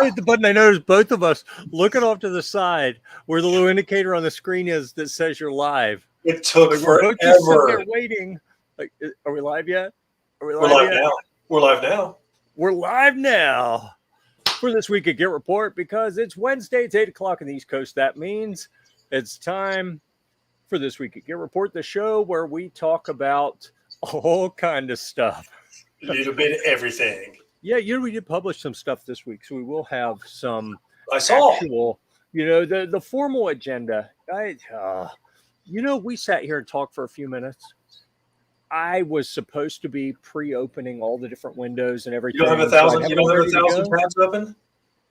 hit the button. I noticed both of us looking off to the side where the little indicator on the screen is that says you're live. It took We're both just sitting there forever. waiting. Like, are we live yet? Are we We're live live yet? now. We're live now. We're live now for this week at Gear Report because it's Wednesday. It's 8 o'clock on the East Coast. That means it's time for this week at Gear Report, the show where we talk about all kind of stuff. A little bit of everything. Yeah, we did publish some stuff this week, so we will have some I saw. actual, the formal agenda. We sat here and talked for a few minutes. I was supposed to be pre-opening all the different windows and everything. You don't have 1,000. You don't have 1,000 tabs open.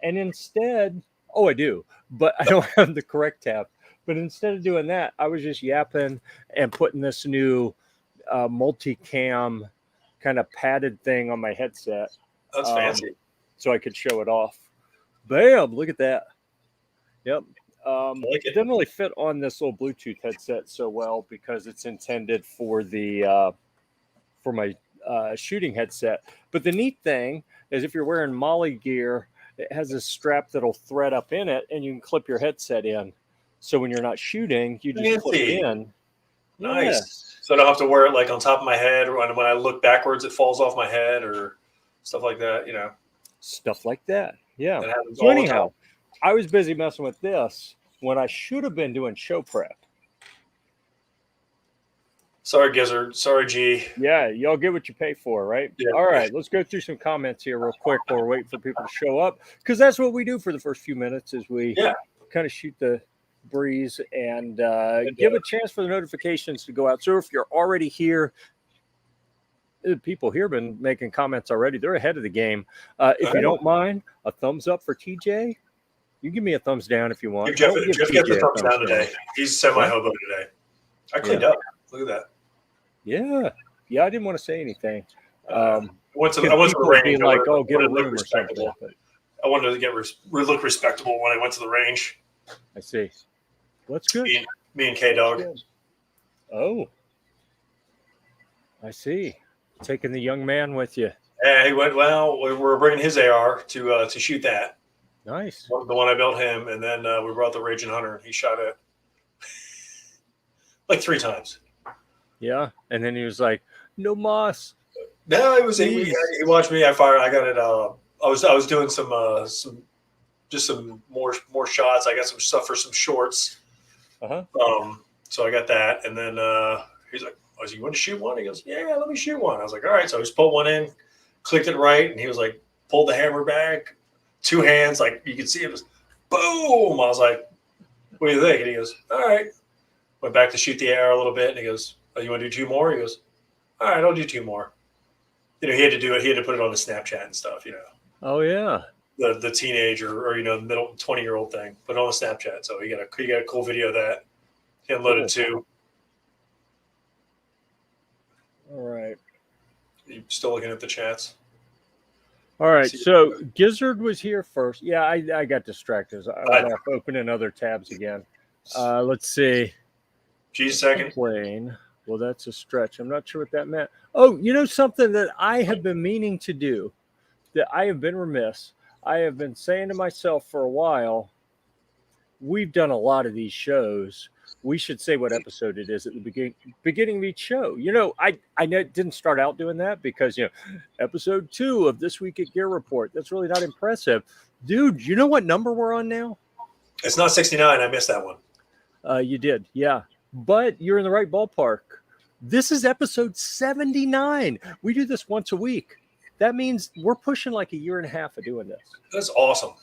And instead, I do, but I don't have the correct tab. But instead of doing that, I was just yapping and putting this new multicam kind of padded thing on my headset. That's fancy. So I could show it off. Bam! Look at that. Yep. It doesn't really fit on this little Bluetooth headset so well because it's intended for the for my shooting headset. But the neat thing is, if you're wearing Molly gear, it has a strap that'll thread up in it, and you can clip your headset in. So when you're not shooting, you just clip it in. Nice. Yeah. So I don't have to wear it like on top of my head, or when I look backwards, it falls off my head, or stuff like that. Stuff like that. Yeah. So anyhow, I was busy messing with this when I should have been doing show prep. Sorry, Gizzard. Sorry, G. Yeah, y'all get what you pay for, right? Yeah. All right, let's go through some comments here real quick while we're waiting for people to show up, because that's what we do for the first few minutes is we kind of shoot the breeze and give a chance for the notifications to go out. So if you're already here, the people here have been making comments already. They're ahead of the game. If you don't mind, a thumbs up for TJ. You give me a thumbs down if you want. Jeff gets the thumbs down today. He's semi-hobo today. I cleaned up. Look at that. Yeah, I didn't want to say anything. I went to the range. Like, get a room or something. I wanted to look respectable when I went to the range. I see. Well, that's good. Me and K-Dog. Oh, I see. Taking the young man with you. Yeah, he went. Well, we're bringing his AR to shoot that. Nice. The one I built him, and then we brought the Raging Hunter, and he shot it like 3 times. Yeah, and then he was like, "No moss." No, it was. He watched me. I fired. I got it. I was doing some more shots. I got some stuff for some shorts. So I got that, and then he's like, "Oh, so you want to shoot one?" He goes, "Yeah, let me shoot one." I was like, "All right." So I just pulled one in, clicked it right, and he was like, pulled the hammer back, 2 hands, like you could see it was boom. I was like, "What do you think?" And he goes, "All right." Went back to shoot the AR a little bit, and he goes, "Oh, you want to do 2 more?" He goes, "All right, I'll do 2 more." He had to do it. He had to put it on the Snapchat and stuff. Oh yeah. The teenager or the middle 20-year-old thing, put it on the Snapchat. So he got a cool video of that. He unloaded 2. All right. You still looking at the chats? All right. So Gizzard was here first. Yeah, I got distracted. I was off opening other tabs again. Let's see. G's second. Plane. Well, that's a stretch. I'm not sure what that meant. Oh, something that I have been meaning to do, that I have been remiss. I have been saying to myself for a while, we've done a lot of these shows. We should say what episode it is at the beginning of each show. I didn't start out doing that because, episode 2 of This Week at Gear Report. That's really not impressive. Dude, you know what number we're on now? It's not 69. I missed that one. You did. Yeah. But you're in the right ballpark. This is episode 79. We do this once a week. That means we're pushing like a year and a half of doing this. That's awesome.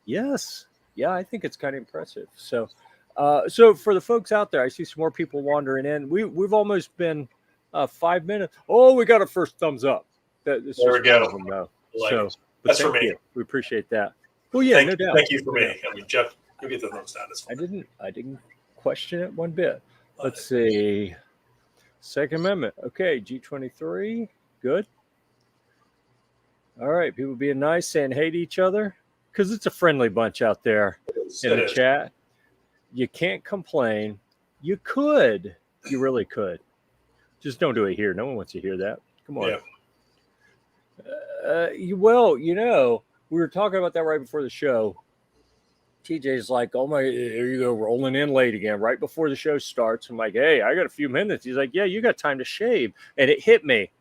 Yes. Yeah, I think it's kind of impressive. So for the folks out there, I see some more people wandering in. We've almost been 5 minutes. Oh, we got a first thumbs up. There we go. That's for me. You. We appreciate that. Well, yeah, no doubt. Thank you for me. I mean, Jeff, you get the thumbs down. I didn't question it one bit. Let's see. Second Amendment. Okay, G23. Good. All right, people being nice, saying hey to each other, because it's a friendly bunch out there in the chat. You can't complain. You could. You really could. Just don't do it here. No one wants to hear that. Come on. Yeah. We we were talking about that right before the show. TJ's like, oh my, here you go, rolling in late again, right before the show starts. I'm like, hey, I got a few minutes. He's like, yeah, you got time to shave. And it hit me.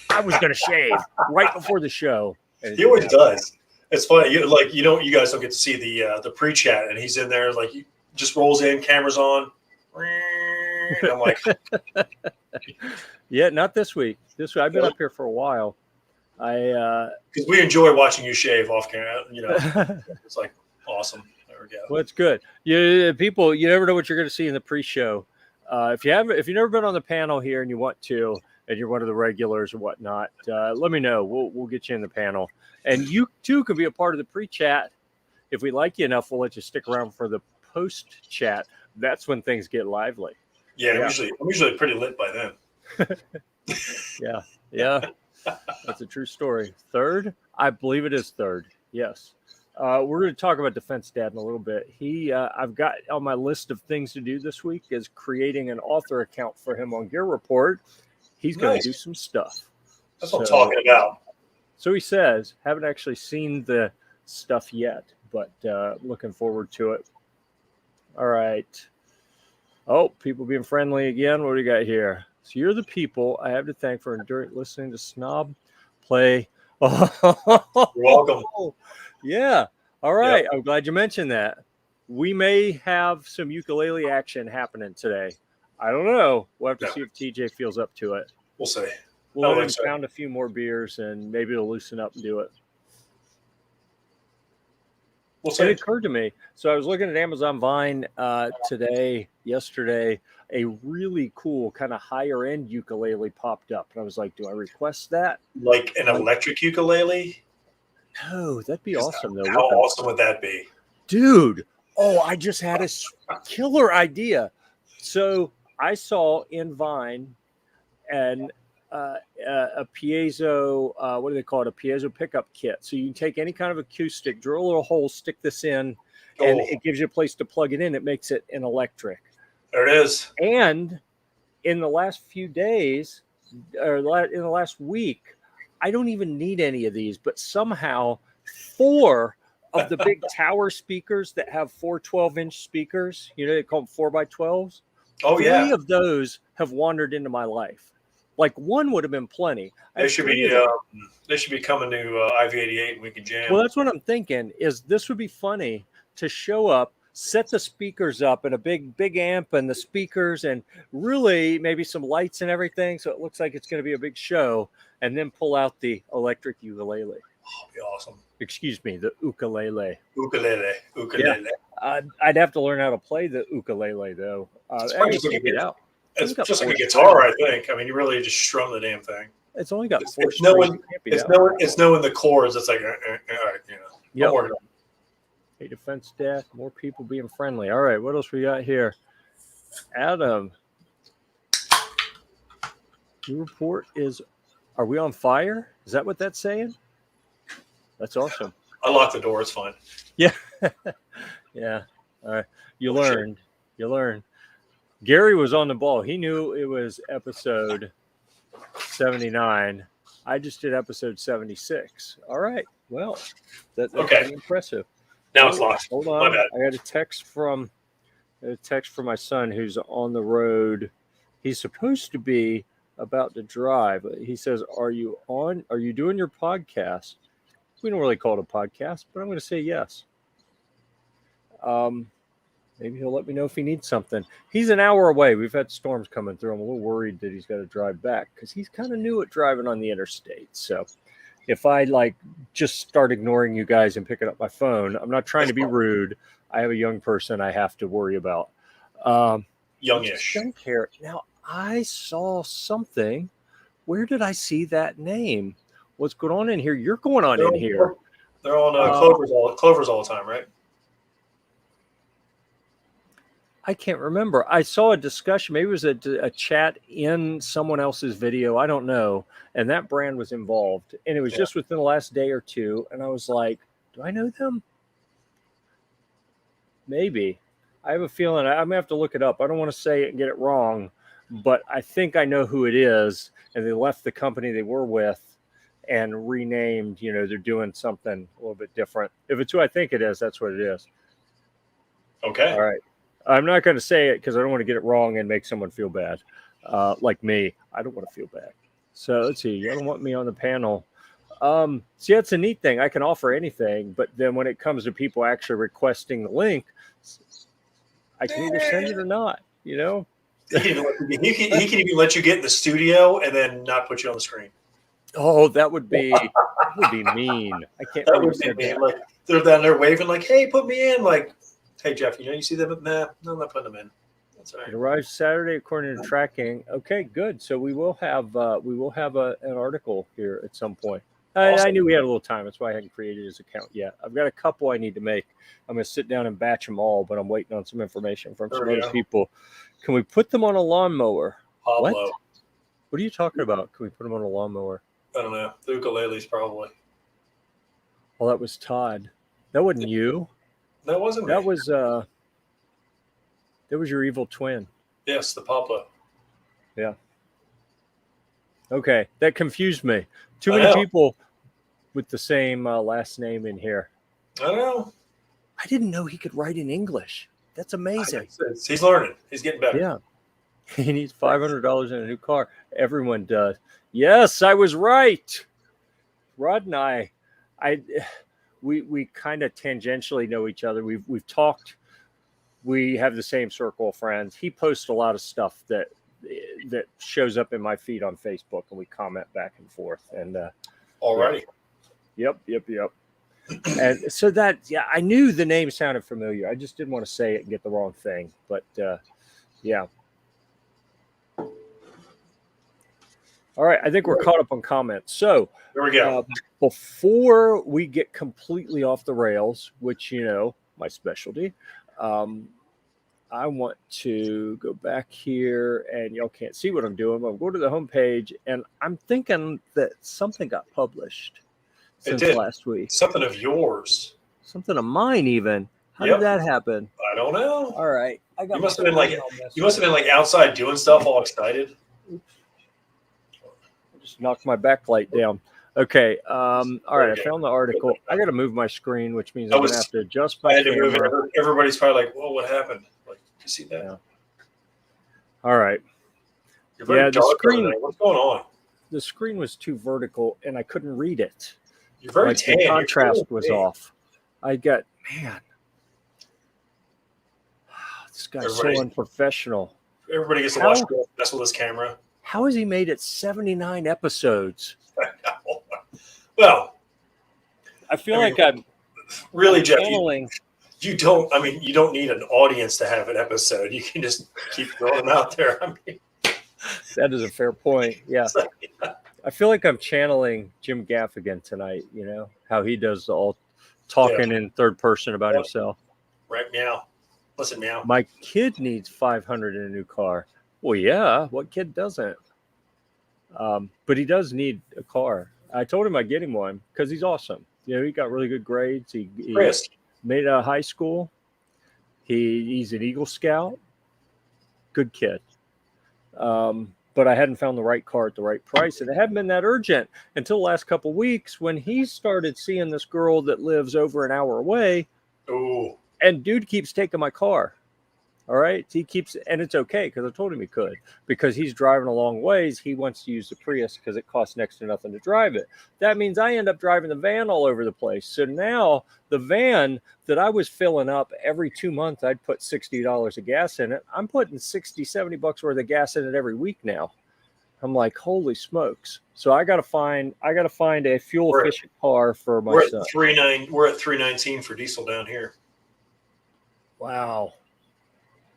I was going to shave right before the show. He always does. It's funny. You guys don't get to see the pre-chat, and he's in there, like, he just rolls in, cameras on. And I'm like, yeah, not this week. I've been up here for a while. Because we enjoy watching you shave off camera. It's like awesome. There we go. Well, it's good. People, you never know what you're going to see in the pre-show. If you've never been on the panel here and you want to, and you're one of the regulars or whatnot, let me know. We'll get you in the panel, and you too can be a part of the pre-chat. If we like you enough, we'll let you stick around for the post-chat. That's when things get lively. Yeah. I'm usually pretty lit by then. Yeah. That's a true story. Third? I believe it is third. Yes. We're going to talk about Defense Dad in a little bit. I've got on my list of things to do this week is creating an author account for him on Gear Report. He's going to do some stuff. That's what I'm talking about. So he says, haven't actually seen the stuff yet, but looking forward to it. All right. Oh, people being friendly again. What do you got here? So you're the people I have to thank for listening to Snob play. You're welcome. Yeah. All right. Yep. I'm glad you mentioned that. We may have some ukulele action happening today. I don't know. We'll have to see if TJ feels up to it. We'll see. We'll let him pound a few more beers and maybe it'll loosen up and do it. We'll see. It occurred to me. So I was looking at Amazon Vine yesterday. A really cool kind of higher end ukulele popped up. And I was like, do I request that? Like an electric ukulele? No, that'd be awesome though. How awesome would that be? Dude. Oh, I just had a killer idea. So I saw in Vine a piezo, what do they call it? A piezo pickup kit. So you can take any kind of acoustic, drill a little hole, stick this in, and it gives you a place to plug it in. It makes it an electric. There it is. And in the last few days, or in the last week, I don't even need any of these, but somehow 4 of the big tower speakers that have 4 12-inch speakers, they call them 4x12s. Oh, yeah. 3 of those have wandered into my life. Like 1 would have been plenty. They should be coming to IV88 and we can jam. Well, that's what I'm thinking is this would be funny to show up, set the speakers up in a big amp and the speakers and really maybe some lights and everything. So it looks like it's going to be a big show and then pull out the electric ukulele. Oh, that'd be awesome. Excuse me, the ukulele. Ukulele. Yeah. I'd have to learn how to play the ukulele though. It's just like a guitar, I think. I mean, you really just strum the damn thing. It's only got 4 strings. It's knowing the chords. It's like, Yep. Hey, Defense Dad, more people being friendly. All right, what else we got here? Adam, your report is, are we on fire? Is that what that's saying? That's awesome. I locked the door. It's fine. Yeah. Yeah. All right. You learned. Gary was on the ball. He knew it was episode 79. I just did episode 76. All right. Well, that's pretty impressive. Now it's locked. Hold on. My bad. I got a text from my son who's on the road. He's supposed to be about to drive. He says, Are you doing your podcast? We don't really call it a podcast, but I'm going to say yes. Maybe he'll let me know if he needs something. He's an hour away. We've had storms coming through. I'm a little worried that he's got to drive back because he's kind of new at driving on the interstate. So if I just start ignoring you guys and picking up my phone, I'm not trying to be rude. I have a young person I have to worry about. Youngish. Now, I saw something. Where did I see that name? What's going on in here? You're going on in here. They're on Clovers all the time, right? I can't remember. I saw a discussion. Maybe it was a chat in someone else's video. I don't know. And that brand was involved. And it was just within the last day or two. And I was like, do I know them? Maybe. I have a feeling I'm going to have to look it up. I don't want to say it and get it wrong. But I think I know who it is. And they left the company they were with. and renamed. You know, they're doing something a little bit different. If it's who I think it is, that's what it is. Okay. All right. I'm not going to say it because I don't want to get it wrong and make someone feel bad. Like me, I don't want to feel bad. So let's see. You don't want me on the panel. See, that's a neat thing. I can offer anything, but then when it comes to people actually requesting the link, I can either send it or not, you know? He can even let you get in the studio and then not put you on the screen. Oh, that would be mean. I can't That believe would you be said mean. that. Like they're down there waving, like, "Hey, put me in." Like, "Hey, Jeff, you see them? Nah, no, I'm not putting them in." That's all right. It arrives Saturday according to tracking. Okay, good. So we will have an article here at some point. Awesome. I knew we had a little time. That's why I hadn't created his account yet. I've got a couple I need to make. I'm going to sit down and batch them all, but I'm waiting on some information from some other people. Can we put them on a lawnmower? Pablo. What are you talking about? Can we put them on a lawnmower? I don't know. The ukuleles probably. Well, that was Todd. That wasn't you. That wasn't me. That was your evil twin. Yes, the Pablo. Yeah. Okay, that confused me. Too many people with the same last name in here. I know. I didn't know he could write in English. That's amazing. He's learning. He's getting better. Yeah. He needs $500 in a new car. Everyone does. Yes, I was right. Rod and we kind of tangentially know each other. We've talked. We have the same circle of friends. He posts a lot of stuff that shows up in my feed on Facebook, and we comment back and forth. And alrighty. Yep. And so I knew the name sounded familiar. I just didn't want to say it and get the wrong thing. But yeah. All right, I think we're caught up on comments. So there we go. Before we get completely off the rails, which my specialty, I want to go back here, and y'all can't see what I'm doing. But I'm going to the homepage, and I'm thinking that something got published since last week. Something of yours. Something of mine, even. How did that happen? I don't know. All right, You must have been like outside doing stuff, all excited. Oops. Just knocked my backlight down. Okay. All right. I found the article. I got to move my screen, which means I'm going to have to adjust my camera. Everybody's probably like, "Well, what happened?" Like, did you see that? Yeah. All right. You're very dark screen. What's going on? The screen was too vertical, and I couldn't read it. You're very tan. The contrast was off. I got, man, this guy's so unprofessional. Everybody gets to watch mess with this camera. How has he made it 79 episodes? Well, I feel like I'm really, Jeff. channeling. You don't need an audience to have an episode. You can just keep throwing them out there. I mean, that is a fair point. Yeah. I feel like I'm channeling Jim Gaffigan tonight, how he does all talking in third person about himself. Right, meow. Listen, meow. My kid needs $500 in a new car. Well, yeah, what kid doesn't? But he does need a car. I told him I'd get him one because he's awesome. He got really good grades. He made it out of high school. He's an Eagle Scout. Good kid. But I hadn't found the right car at the right price. And it hadn't been that urgent until the last couple of weeks when he started seeing this girl that lives over an hour away. Ooh. And dude keeps taking my car. All right. He keeps, and it's okay because I told him he could, because he's driving a long ways. He wants to use the Prius because it costs next to nothing to drive it. That means I end up driving the van all over the place. So now the van that I was filling up every 2 months, I'd put $60 of gas in it. I'm putting $60-$70 worth of gas in it every week now. I'm like, holy smokes. So I got to find a fuel efficient car for my son. We're at 319 for diesel down here. Wow.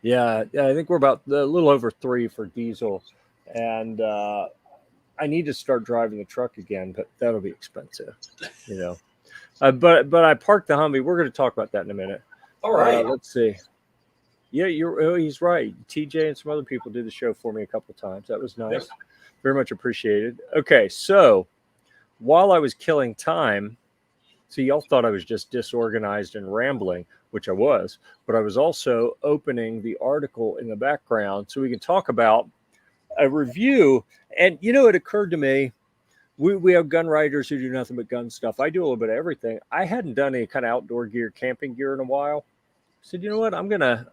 Yeah, I think we're about a little over 3 for diesel, and I need to start driving the truck again, but that'll be expensive, But I parked the Humvee. We're going to talk about that in a minute. All right. Let's see. Yeah, he's right. TJ and some other people did the show for me a couple of times. That was nice. Yep. Very much appreciated. Okay, so while I was killing time, see, y'all thought I was just disorganized and rambling, which I was, but I was also opening the article in the background so we can talk about a review. And, it occurred to me we have gun riders who do nothing but gun stuff. I do a little bit of everything. I hadn't done any kind of outdoor gear, camping gear in a while. I said, you know what? I'm gonna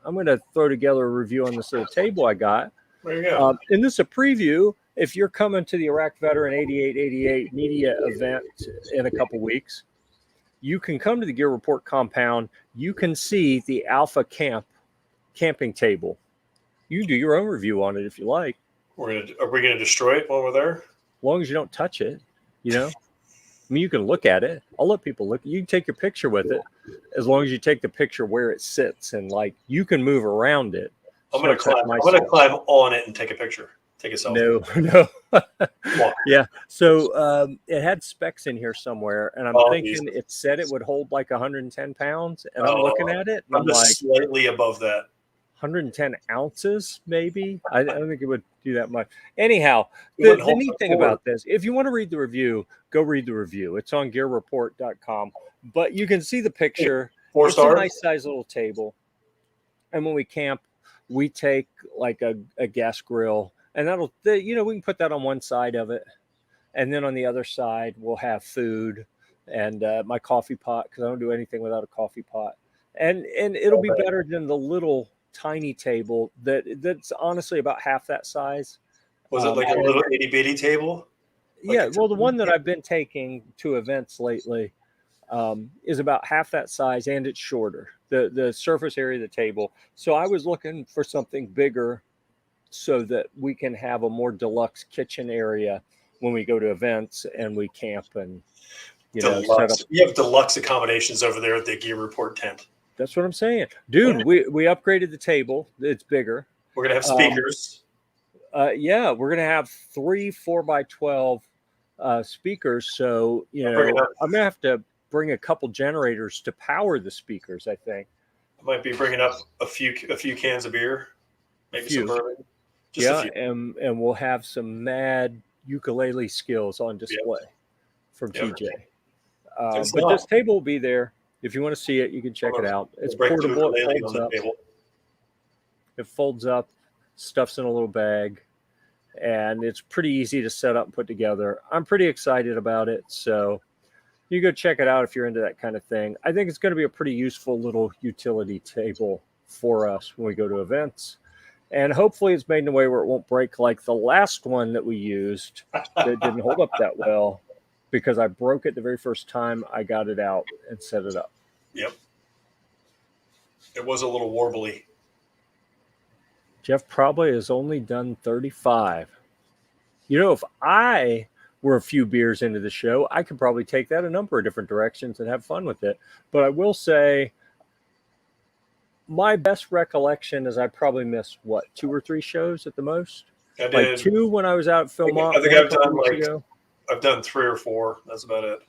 throw together a review on this little table I got. There you go. And this is a preview. If you're coming to the Iraq Veteran 8888 media event in a couple weeks, you can come to the Gear Report compound. You can see the Alpha camping table. You can do your own review on it if you like. Are we gonna destroy it while we're there? As long as you don't touch it, you know. I mean, you can look at it. I'll let people look. You can take your picture with it, as long as you take the picture where it sits, and like you can move around it. I'm gonna climb on it and take a picture. Take a selfie. No. Yeah. So it had specs in here somewhere, and I'm thinking it said it would hold like 110 pounds, and I'm looking at it, and I'm like slightly above that. 110 ounces, maybe. I don't think it would do that much. Anyhow, the neat thing about this, if you want to read the review, go read the review. It's on Gear-Report.com. But you can see the picture. 4 stars. It's a nice size little table. And when we camp, we take like a gas grill, and we can put that on one side of it. And then on the other side, we'll have food and my coffee pot, because I don't do anything without a coffee pot. And it'll be better than the little tiny table that's honestly about half that size. Was it like a little itty bitty table? Yeah, well, the one that I've been taking to events lately is about half that size, and it's shorter, the surface area of the table. So I was looking for something bigger so that we can have a more deluxe kitchen area when we go to events and we camp and set up. You have deluxe accommodations over there at the Gear Report tent. That's what I'm saying. Dude, we upgraded the table. It's bigger. We're going to have speakers. Yeah, we're going to have 3 4x12 speakers. So, I'm going to have to bring a couple generators to power the speakers, I think. I might be bringing up a few cans of beer, maybe some bourbon. Just a few. And we'll have some mad ukulele skills on display from TJ. But this table will be there. If you want to see it, you can check it out. It's portable. It folds up. It folds up, stuffs in a little bag, and it's pretty easy to set up and put together. I'm pretty excited about it. So you go check it out if you're into that kind of thing. I think it's going to be a pretty useful little utility table for us when we go to events. And hopefully it's made in a way where it won't break like the last one that we used that didn't hold up that well, because I broke it the very first time I got it out and set it up. Yep. It was a little warbly. Jeff probably has only done 35. If I were a few beers into the show, I could probably take that a number of different directions and have fun with it. But I will say my best recollection is I probably missed, 2 or 3 shows at the most? I did. Like 2 when I was out at Philmont. I think I've done 3 or 4. That's about it.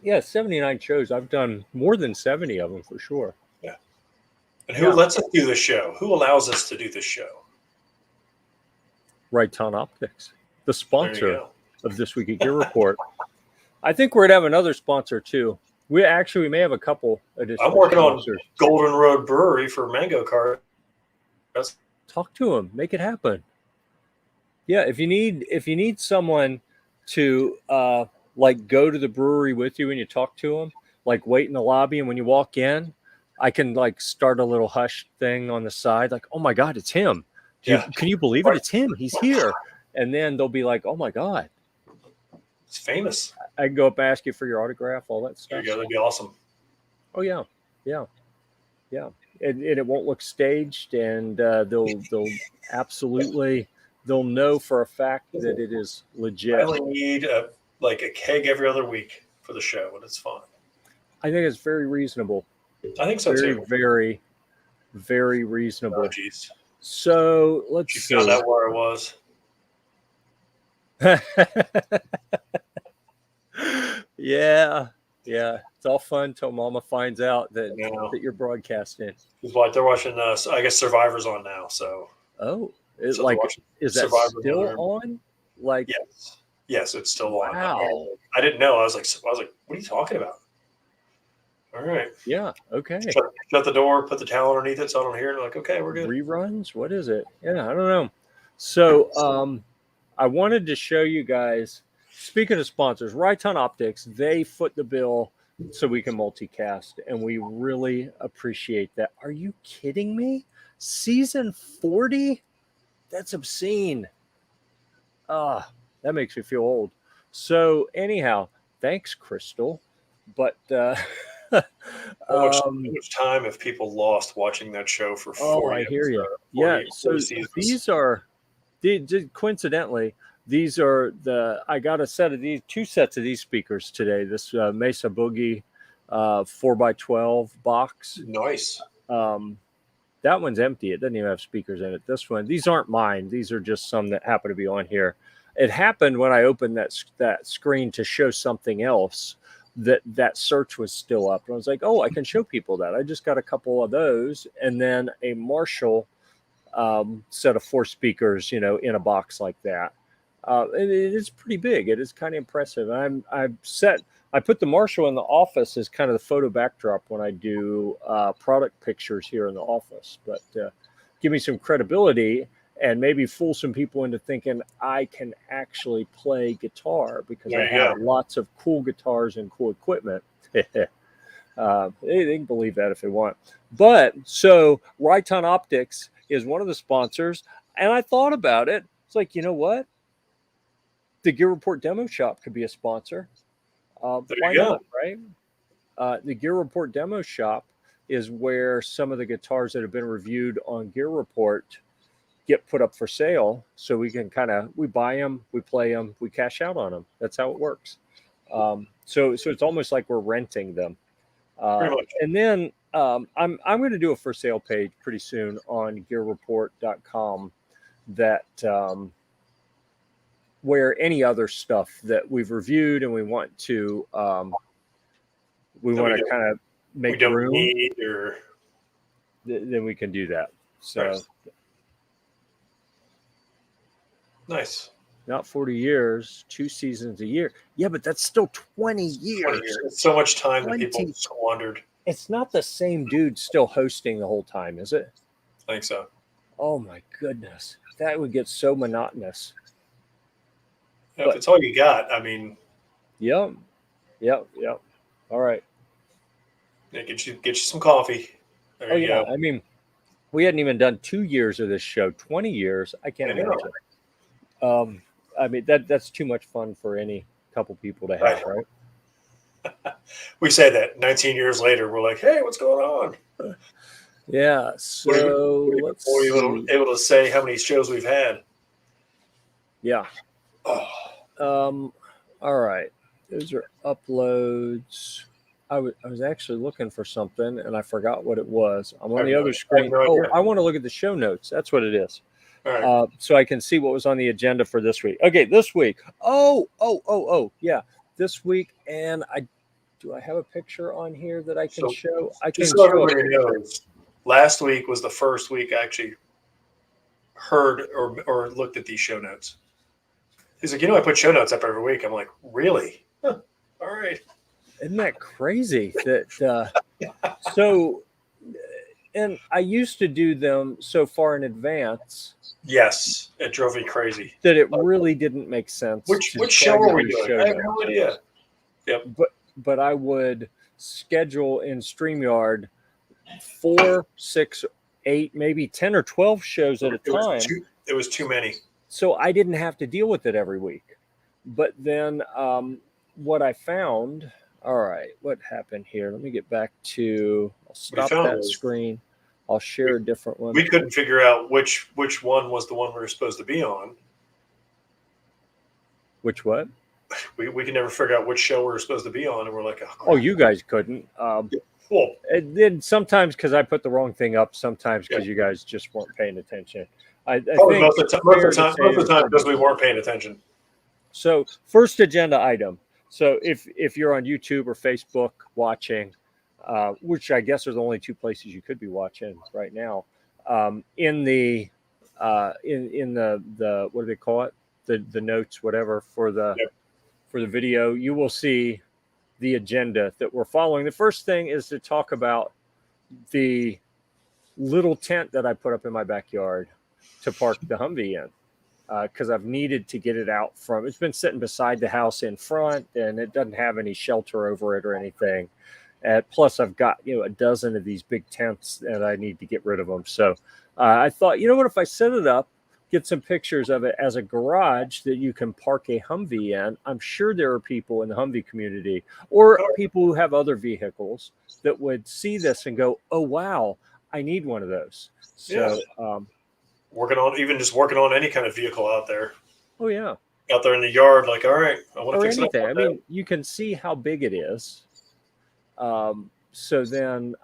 Yeah, 79 shows. I've done more than 70 of them for sure. Yeah. And who lets us do this show? Who allows us to do this show? Right-Ton Optics, the sponsor of This Week at Gear Report. I think we're going to have another sponsor too. We may have a couple additional I'm working sponsors. on Golden Road Brewery for Mango Cart. Talk to them. Make it happen. Yeah, if you need someone to go to the brewery with you and you talk to them, like wait in the lobby, and when you walk in, I can start a little hush thing on the side, like, oh my God, it's him. Can you believe it? It's him. He's here. And then they'll be like, oh my God. It's famous. I can go up and ask you for your autograph, all that stuff. There you go. That'd be awesome. Oh yeah. Yeah. Yeah. And it won't look staged, and they'll absolutely, they'll know for a fact that it is legit. I only need a keg every other week for the show, and it's fun. I think it's very reasonable. I think so too. Very, very reasonable. Oh, geez. So let's see. Found out where I was. Yeah. It's all fun until Mama finds out that you're broadcasting. They're watching I guess Survivor's on now. So is that still on? Yes, it's still on. Wow. I didn't know. I was like, what are you talking about? All right. Yeah. Okay. Shut the door, put the towel underneath it so I don't hear it. Like, okay, we're good. Reruns? What is it? Yeah, I don't know. So I wanted to show you guys, speaking of sponsors, Riton Optics, they foot the bill so we can multicast, and we really appreciate that. Are you kidding me? Season 40? That's obscene. That makes me feel old. So anyhow, thanks, Crystal. But how much time have people lost watching that show for 40 I hear you. 40, So 40 seasons? these are, coincidentally, these are I got a set of these, 2 sets of these speakers today. This Mesa Boogie 4x12 box. Nice. That one's empty. It doesn't even have speakers in it. This one, these aren't mine. These are just some that happen to be on here. It happened when I opened that screen to show something else, that search was still up. And I was like, oh, I can show people that. I just got a couple of those. And then a Marshall set of 4 speakers, in a box like that. And it is pretty big. It is kind of impressive. I put the Marshall in the office as kind of the photo backdrop when I do product pictures here in the office, but give me some credibility and maybe fool some people into thinking I can actually play guitar because I have lots of cool guitars and cool equipment. They can believe that if they want. But so Riton Optics is one of the sponsors, and I thought about it. It's like, you know what? The Gear Report Demo Shop could be a sponsor. Why not, right? The Gear Report Demo Shop is where some of the guitars that have been reviewed on Gear Report get put up for sale, so we can we buy them, we play them, we cash out on them. That's how it works. So it's almost like we're renting them. And then I'm going to do a for sale page pretty soon on Gear-Report.com that where any other stuff that we've reviewed and we want to kind of make room, then we can do that. So nice. Not 40 years, 2 seasons a year. Yeah, but that's still 20 years. 20 years. It's so much time that people squandered. It's not the same dude still hosting the whole time, is it? I think so. Oh my goodness. That would get so monotonous. Yeah, if it's all you got, I mean. Yep. All right. Yeah, get you some coffee. There you go. I mean, we hadn't even done 2 years of this show. 20 years. I can't imagine. I mean, that's too much fun for any couple people to have, right? We say that 19 years later, we're like, hey, what's going on? Yeah. So let's see. Able to say how many shows we've had. Yeah. All right. Those are uploads. I was actually looking for something and I forgot what it was. I'm on the other screen. I want to look at the show notes. That's what it is. All right. So I can see what was on the agenda for this week. Okay, this week. Yeah, this week. And do I have a picture on here that I can show? I can show everybody knows. Last week was the first week I actually heard or looked at these show notes. He's like, I put show notes up every week. I'm like, really? Huh. All right. Isn't that crazy? That so. And I used to do them so far in advance. Yes, it drove me crazy. That it really didn't make sense. Which show were we doing? I have no idea. Yep. But I would schedule in StreamYard 4, 6, 8, maybe 10 or 12 shows at a time. It was too many. So I didn't have to deal with it every week. But then what I found... All right, what happened here? Let me get back to. I'll stop that screen. I'll share a different one. We couldn't figure out which one was the one we were supposed to be on. Which what? We can never figure out which show we were supposed to be on, and we're like, oh, you guys couldn't. Well, it did sometimes because I put the wrong thing up. Sometimes because you guys just weren't paying attention. I think most of the time because we weren't paying attention. So first agenda item. So if you're on YouTube or Facebook watching, which I guess are the only 2 places you could be watching right now, in the what do they call it? The notes, whatever for the video, you will see the agenda that we're following. The first thing is to talk about the little tent that I put up in my backyard to park the Humvee in. because I've needed to get it out from. It's been sitting beside the house in front, and it doesn't have any shelter over it or anything. Plus, I've got a dozen of these big tents, and I need to get rid of them. So I thought, what if I set it up, get some pictures of it as a garage that you can park a Humvee in. I'm sure there are people in the Humvee community or people who have other vehicles that would see this and go, "Oh wow, I need one of those." So working on any kind of vehicle out there. Oh yeah. Out there in the yard, like, all right, I want to fix anything. it up. I mean, you can see how big it is. So then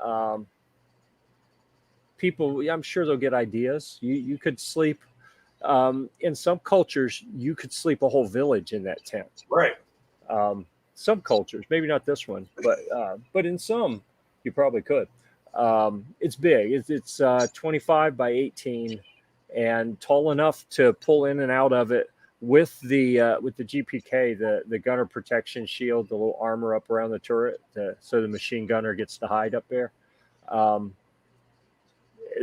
people, I'm sure they'll get ideas. You could sleep in some cultures, you could sleep a whole village in that tent. Right. Some cultures, maybe not this one, but in some, you probably could. It's big. It's 25 by 18 and tall enough to pull in and out of it with the GPK, the gunner protection shield, the little armor up around the turret, so the machine gunner gets to hide up there.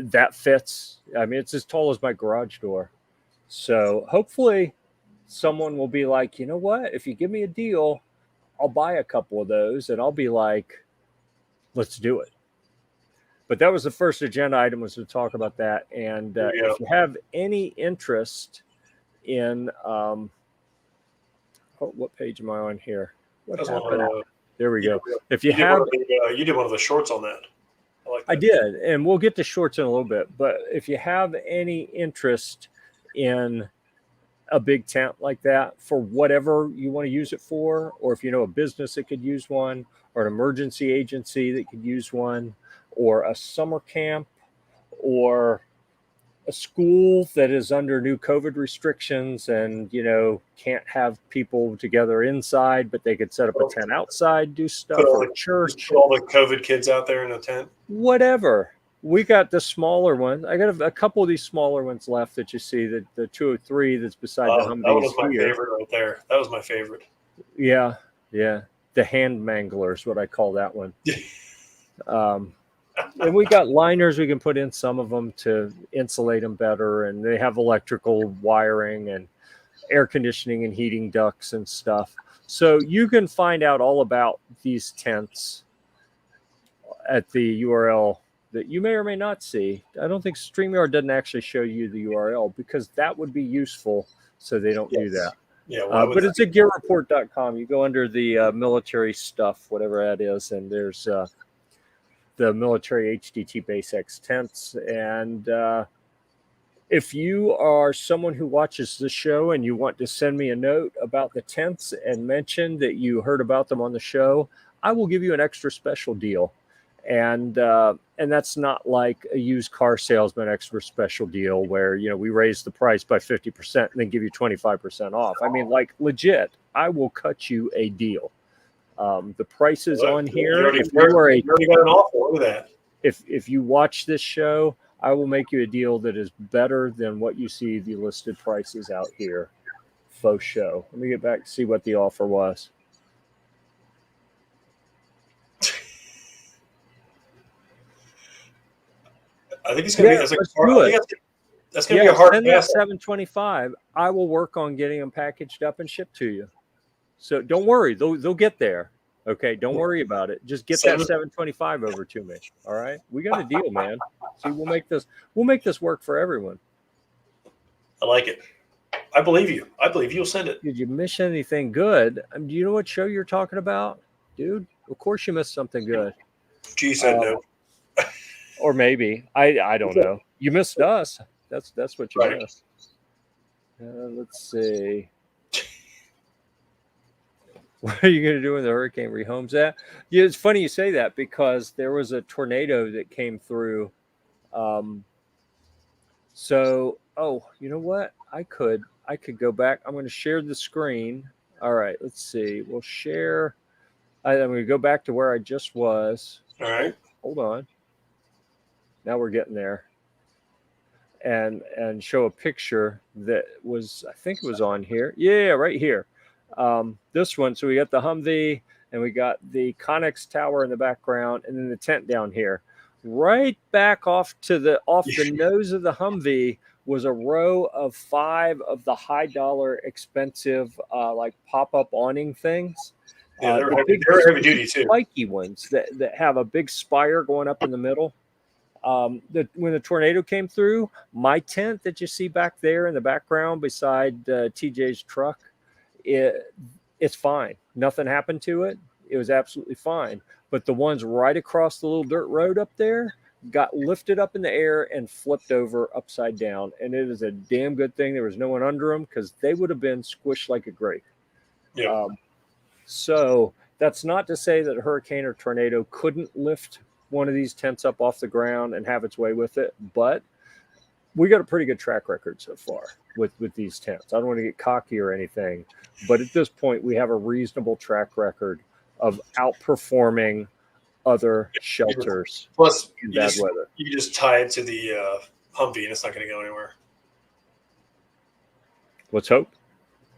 That fits. I mean, it's as tall as my garage door. So hopefully someone will be like, you know what? If you give me a deal, I'll buy a couple of those, and I'll be like, let's do it. But that was the first agenda item, was to talk about that. And if you have any interest in, what page am I on here? What happened? There we go. If you have, you did one of the shorts on that. I did, and we'll get to shorts in a little bit. But if you have any interest in a big tent like that for whatever you want to use it for, or if you know a business that could use one, or an emergency agency that could use one, or a summer camp, or a school that is under new COVID restrictions and, can't have people together inside, but they could set up a tent outside, do stuff, or church. Put all the COVID kids out there in a tent. Whatever. We got the smaller one. I got a couple of these smaller ones left that you see, the 203 that's beside the Humvee. That was my favorite right there. That was my favorite. Yeah. The hand mangler is what I call that one. And we got liners we can put in some of them to insulate them better, and they have electrical wiring and air conditioning and heating ducts and stuff. So you can find out all about these tents at the URL that you may or may not see. I don't think StreamYard doesn't actually show you the URL, because that would be useful, so they don't do that. Yeah, but it's at Gear-Report.com. You go under the military stuff, whatever that is, and there's the military HDT Base X tents. And if you are someone who watches the show and you want to send me a note about the tents and mention that you heard about them on the show, I will give you an extra special deal. And that's not like a used car salesman extra special deal where, we raise the price by 50% and then give you 25% off. I mean, like, legit, I will cut you a deal. The prices on here, you already got an offer. Look at that. If you watch this show, I will make you a deal that is better than what you see the listed prices out here. Faux show. Let me get back to see what the offer was. I think it's going to be. That's going to be a hard pass. $725. I will work on getting them packaged up and shipped to you. So don't worry, they'll get there. Okay, don't worry about it. Just get that $725 over to me. All right, we got a deal, man. See, we'll make this work for everyone. I like it. I believe you. I believe you'll send it. Did you miss anything good? Do you know what show you're talking about, dude? Of course you missed something good. G said no. Or maybe I don't know. You missed us. That's what you missed. Let's see. What are you going to do when the hurricane rehomes that? Yeah, it's funny you say that, because there was a tornado that came through. So, you know what? I could go back. I'm going to share the screen. All right, let's see. We'll share. I'm going to go back to where I just was. All right. Hold on. Now we're getting there. And show a picture that was, I think it was on here. Yeah, right here. This one. So we got the Humvee, and we got the Connex tower in the background, and then the tent down here. Right back off the nose of the Humvee was a row of 5 of the high dollar expensive like pop-up awning things. Yeah, they're big, heavy duty too. Spiky ones that have a big spire going up in the middle. When the tornado came through, my tent that you see back there in the background beside TJ's truck, it's fine. Nothing happened to it. It was absolutely fine. But the ones right across the little dirt road up there got lifted up in the air and flipped over upside down. And it is a damn good thing there was no one under them, because they would have been squished like a grape. Yeah. So that's not to say that a hurricane or tornado couldn't lift one of these tents up off the ground and have its way with it. But we got a pretty good track record so far with these tents. I don't want to get cocky or anything, but at this point, we have a reasonable track record of outperforming other shelters. Plus, in bad weather. You just tie it to the Humvee, and it's not going to go anywhere. Let's hope.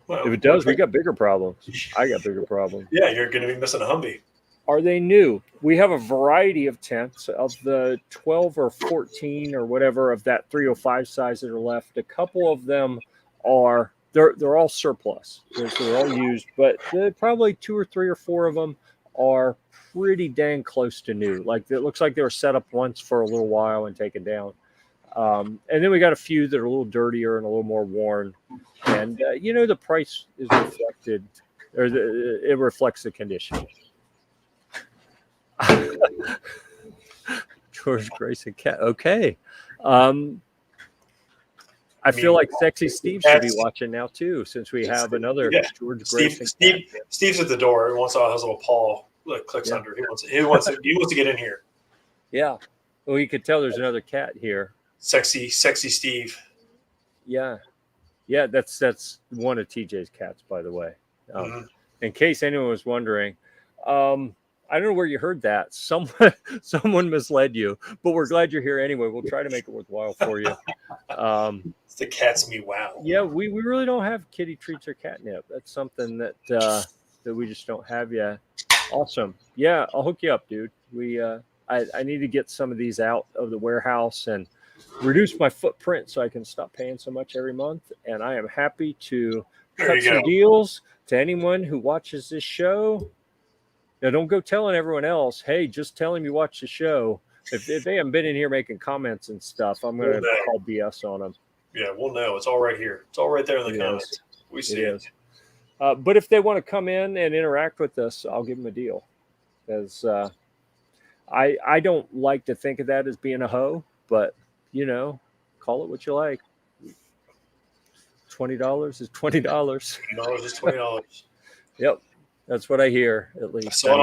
Well, if it does, we got bigger problems. I got bigger problems. Yeah, you're going to be missing a Humvee. Are they new? We have a variety of tents. Of the 12 or 14 or whatever of that 305 size that are left, a couple of them are they're all surplus. They're all used, but probably 2 or 3 or 4 of them are pretty dang close to new. Like, it looks like they were set up once for a little while and taken down. And then we got a few that are a little dirtier and a little more worn. And the price is reflected, or it reflects the condition. George Grayson cat. Okay. I feel like Sexy Steve should be watching now too, since we have another George Grayson. Steve's at the door. Every once in a while, has a little paw that clicks under. He wants to get in here. Yeah. Well, you could tell there's another cat here. Sexy Steve. Yeah. Yeah, that's one of TJ's cats, by the way. In case anyone was wondering. I don't know where you heard that. Someone misled you, but we're glad you're here anyway. We'll try to make it worthwhile for you. It's the cat's me wow. Yeah, we really don't have kitty treats or catnip. That's something that we just don't have yet. Awesome. Yeah, I'll hook you up, dude. I need to get some of these out of the warehouse and reduce my footprint so I can stop paying so much every month. And I am happy to cut some deals to anyone who watches this show. Now, don't go telling everyone else, hey, just tell him you watch the show. If they haven't been in here making comments and stuff, I'm going to call BS on them. Yeah, we'll know. It's all right here. It's all right there in the comments. We see it. But if they want to come in and interact with us, I'll give them a deal. Because I don't like to think of that as being a hoe, but, call it what you like. $20 is $20. $20 is $20. Yep. That's what I hear, at least. I saw it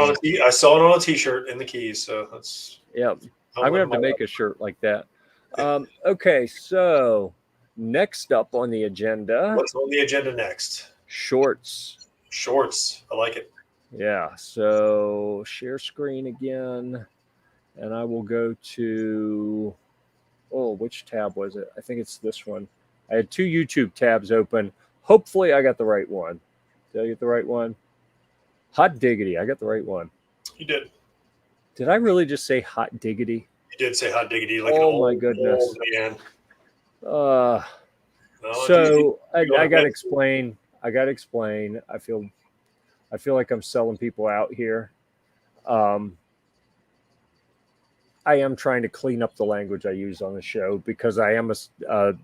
on a T-shirt in the Keys, so that's. Yep. I'm gonna have to make a shirt like that. Okay, so next up on the agenda. What's on the agenda next? Shorts. I like it. Yeah. So share screen again, and I will go to. Oh, which tab was it? I think it's this one. I had 2 YouTube tabs open. Hopefully, I got the right one. Did I get the right one? Hot diggity. I got the right one. You did. Did I really just say hot diggity? You did say hot diggity. Like my goodness. Old man. So I got to explain. I feel like I'm selling people out here. I am trying to clean up the language I use on the show, because I am a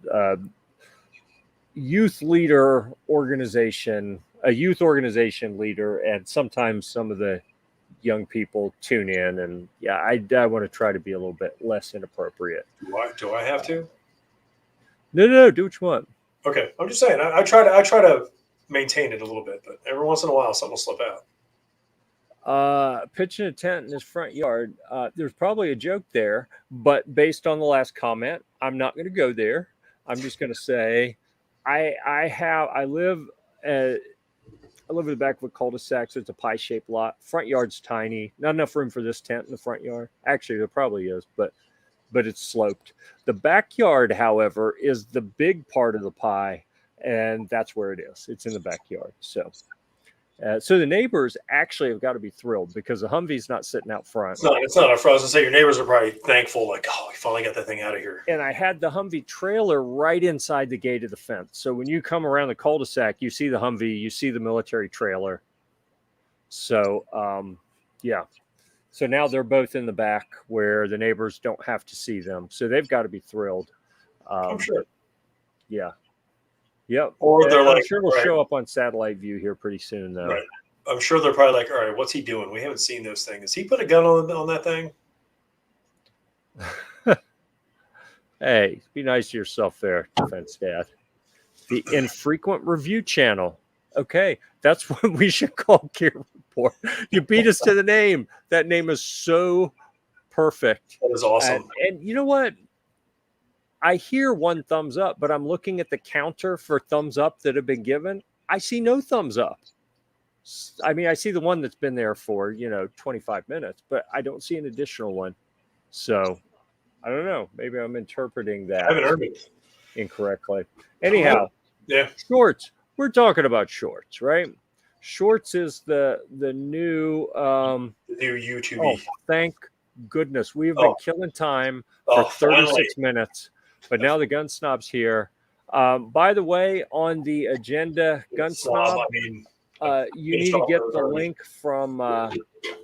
youth leader organization. A youth organization leader, and sometimes some of the young people tune in, and I want to try to be a little bit less inappropriate. Do I have to? No, do what you want. Okay, I'm just saying. I try to maintain it a little bit, but every once in a while, something will slip out. Pitching a tent in his front yard. There's probably a joke there, but based on the last comment, I'm not going to go there. I'm just going to say, I live in the back of a cul-de-sac, so it's a pie-shaped lot. Front yard's tiny. Not enough room for this tent in the front yard. Actually, there probably is, but it's sloped. The backyard, however, is the big part of the pie, and that's where it is. It's in the backyard. So So the neighbors actually have got to be thrilled because the Humvee's not sitting out front. It's not up front. I was going to say your neighbors are probably thankful, like, oh, we finally got that thing out of here. And I had the Humvee trailer right inside the gate of the fence. So when you come around the cul-de-sac, you see the Humvee, you see the military trailer. So, yeah. So now they're both in the back where the neighbors don't have to see them. So they've got to be thrilled. I'm sure. Yeah. Yep. Or they're I'm sure we'll show up on satellite view here pretty soon, though. Right. I'm sure they're probably like, all right, what's he doing? We haven't seen those things. Has he put a gun on that thing? Hey, be nice to yourself there, Defense Dad. The Infrequent Review Channel. Okay, that's what we should call Gear-Report. You beat us to the name. That name is so perfect. That is awesome. And you know what? I hear one thumbs up, but I'm looking at the counter for thumbs up that have been given. I see no thumbs up. I mean, I see the one that's been there for, 25 minutes, but I don't see an additional one. So I don't know. Maybe I'm interpreting that I haven't heard it incorrectly. Anyhow, yeah. Shorts. We're talking about shorts, right? Shorts is the new YouTube. Oh, thank goodness. We have been killing time for 36 minutes. But now the Gun Snob's here. By the way, on the agenda, Gun Snob, you need to get the link from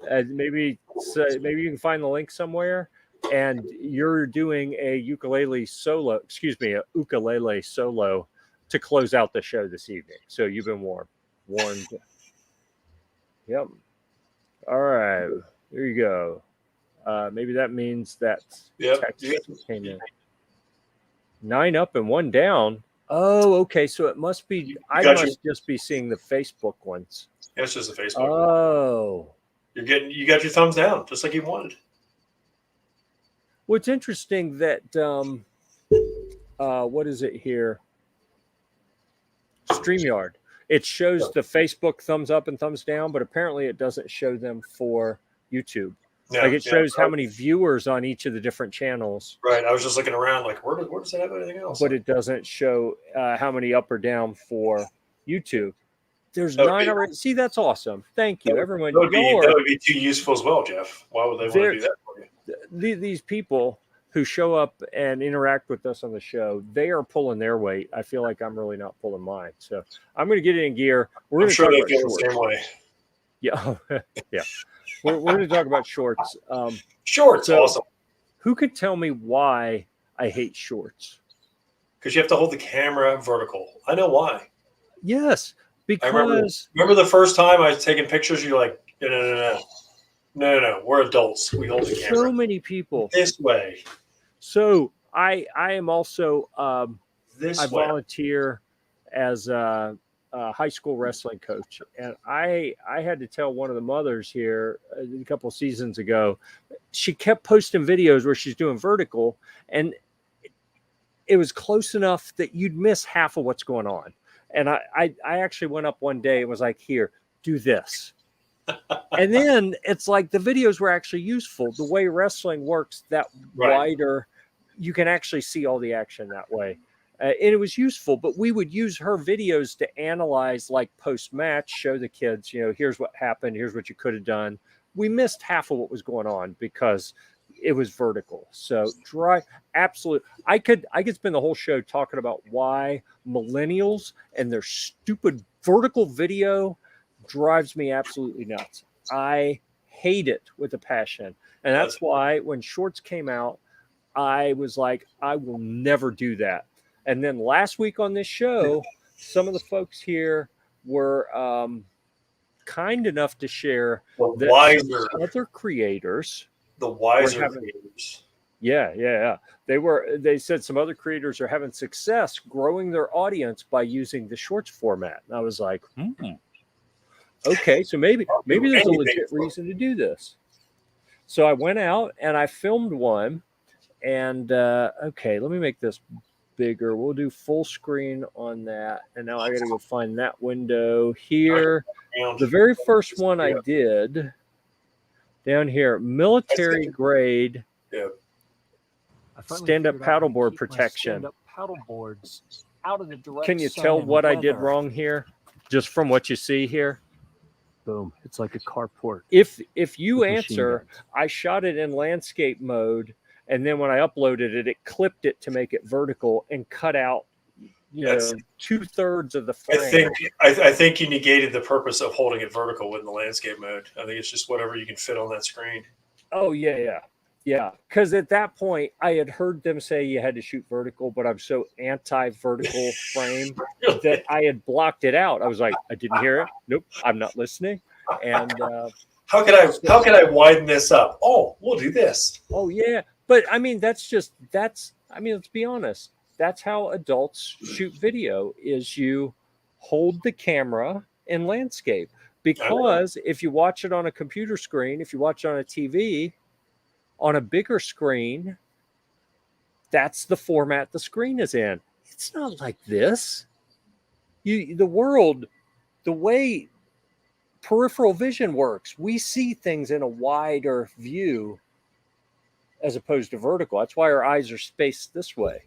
maybe you can find the link somewhere. And you're doing a ukulele solo to close out the show this evening. So you've been warned. Yep. All right. There you go. Maybe that means that text came in. 9 up and 1 down. Oh, okay. So it must be. I must just be seeing the Facebook ones. Yeah, it's just the Facebook. Oh, you got your thumbs down, just like you wanted. What's interesting that what is it here? StreamYard. It shows the Facebook thumbs up and thumbs down, but apparently it doesn't show them for YouTube. Yeah, it shows how many viewers on each of the different channels. Right. I was just looking around like, where does it have anything else? But it doesn't show how many up or down for YouTube. There's 9 already. See, that's awesome. Thank you, everyone. That would be too useful as well, Jeff. Why would they want to do that for you? These people who show up and interact with us on the show, they are pulling their weight. I feel like I'm really not pulling mine. So I'm going to get it in gear. We're going to talk about shorts. The same way. Yeah. Yeah. We're going to talk about shorts. Shorts, awesome. Who could tell me why I hate shorts? Because you have to hold the camera vertical. I know why. Yes, because... Remember the first time I was taking pictures, you're like, no. We're adults. We hold the camera. So many people. This way. So I am also... I volunteer as a high school wrestling coach, and I had to tell one of the mothers here a couple of seasons ago. She kept posting videos where she's doing vertical, and it was close enough that you'd miss half of what's going on. And I actually went up one day and was like, "Here, do this." And then it's like the videos were actually useful. The way wrestling works, that wider, you can actually see all the action that way. And it was useful, but we would use her videos to analyze, like post-match, show the kids, here's what happened, here's what you could have done. We missed half of what was going on because it was vertical. So absolute. I could spend the whole show talking about why millennials and their stupid vertical video drives me absolutely nuts. I hate it with a passion. And that's why when shorts came out, I was like, I will never do that. And then last week on this show, some of the folks here were kind enough to share that other creators. The wiser creators. Yeah. They said some other creators are having success growing their audience by using the shorts format. And I was like, okay, so maybe there's a legit reason to do this. So I went out and I filmed one. And okay, let me make this bigger. We'll do full screen on that. And now I got to go find that window here. The very first one I did down here, military grade stand-up paddleboard protection. Paddleboards out of the direct. Can you tell what I did wrong here? Just from what you see here? boom. It's like a carport. If you with machine answer, guns. I shot it in landscape mode, and then when I uploaded it, it clipped it to make it vertical and cut out, you know, 2/3 of the frame. I think you negated the purpose of holding it vertical in the landscape mode. I think it's just whatever you can fit on that screen. Oh yeah. Because at that point, I had heard them say you had to shoot vertical, but I'm so anti-vertical frame that I had blocked it out. I was like, I didn't hear it. Nope, I'm not listening. And how can I widen this up? Oh, we'll do this. Oh yeah, but I mean let's be honest. That's how adults shoot video: is you hold the camera in landscape. Because if you watch it on a computer screen, if you watch it on a TV, on a bigger screen, that's the format the screen is in. It's not like this. The way peripheral vision works, we see things in a wider view as opposed to vertical. That's why our eyes are spaced this way.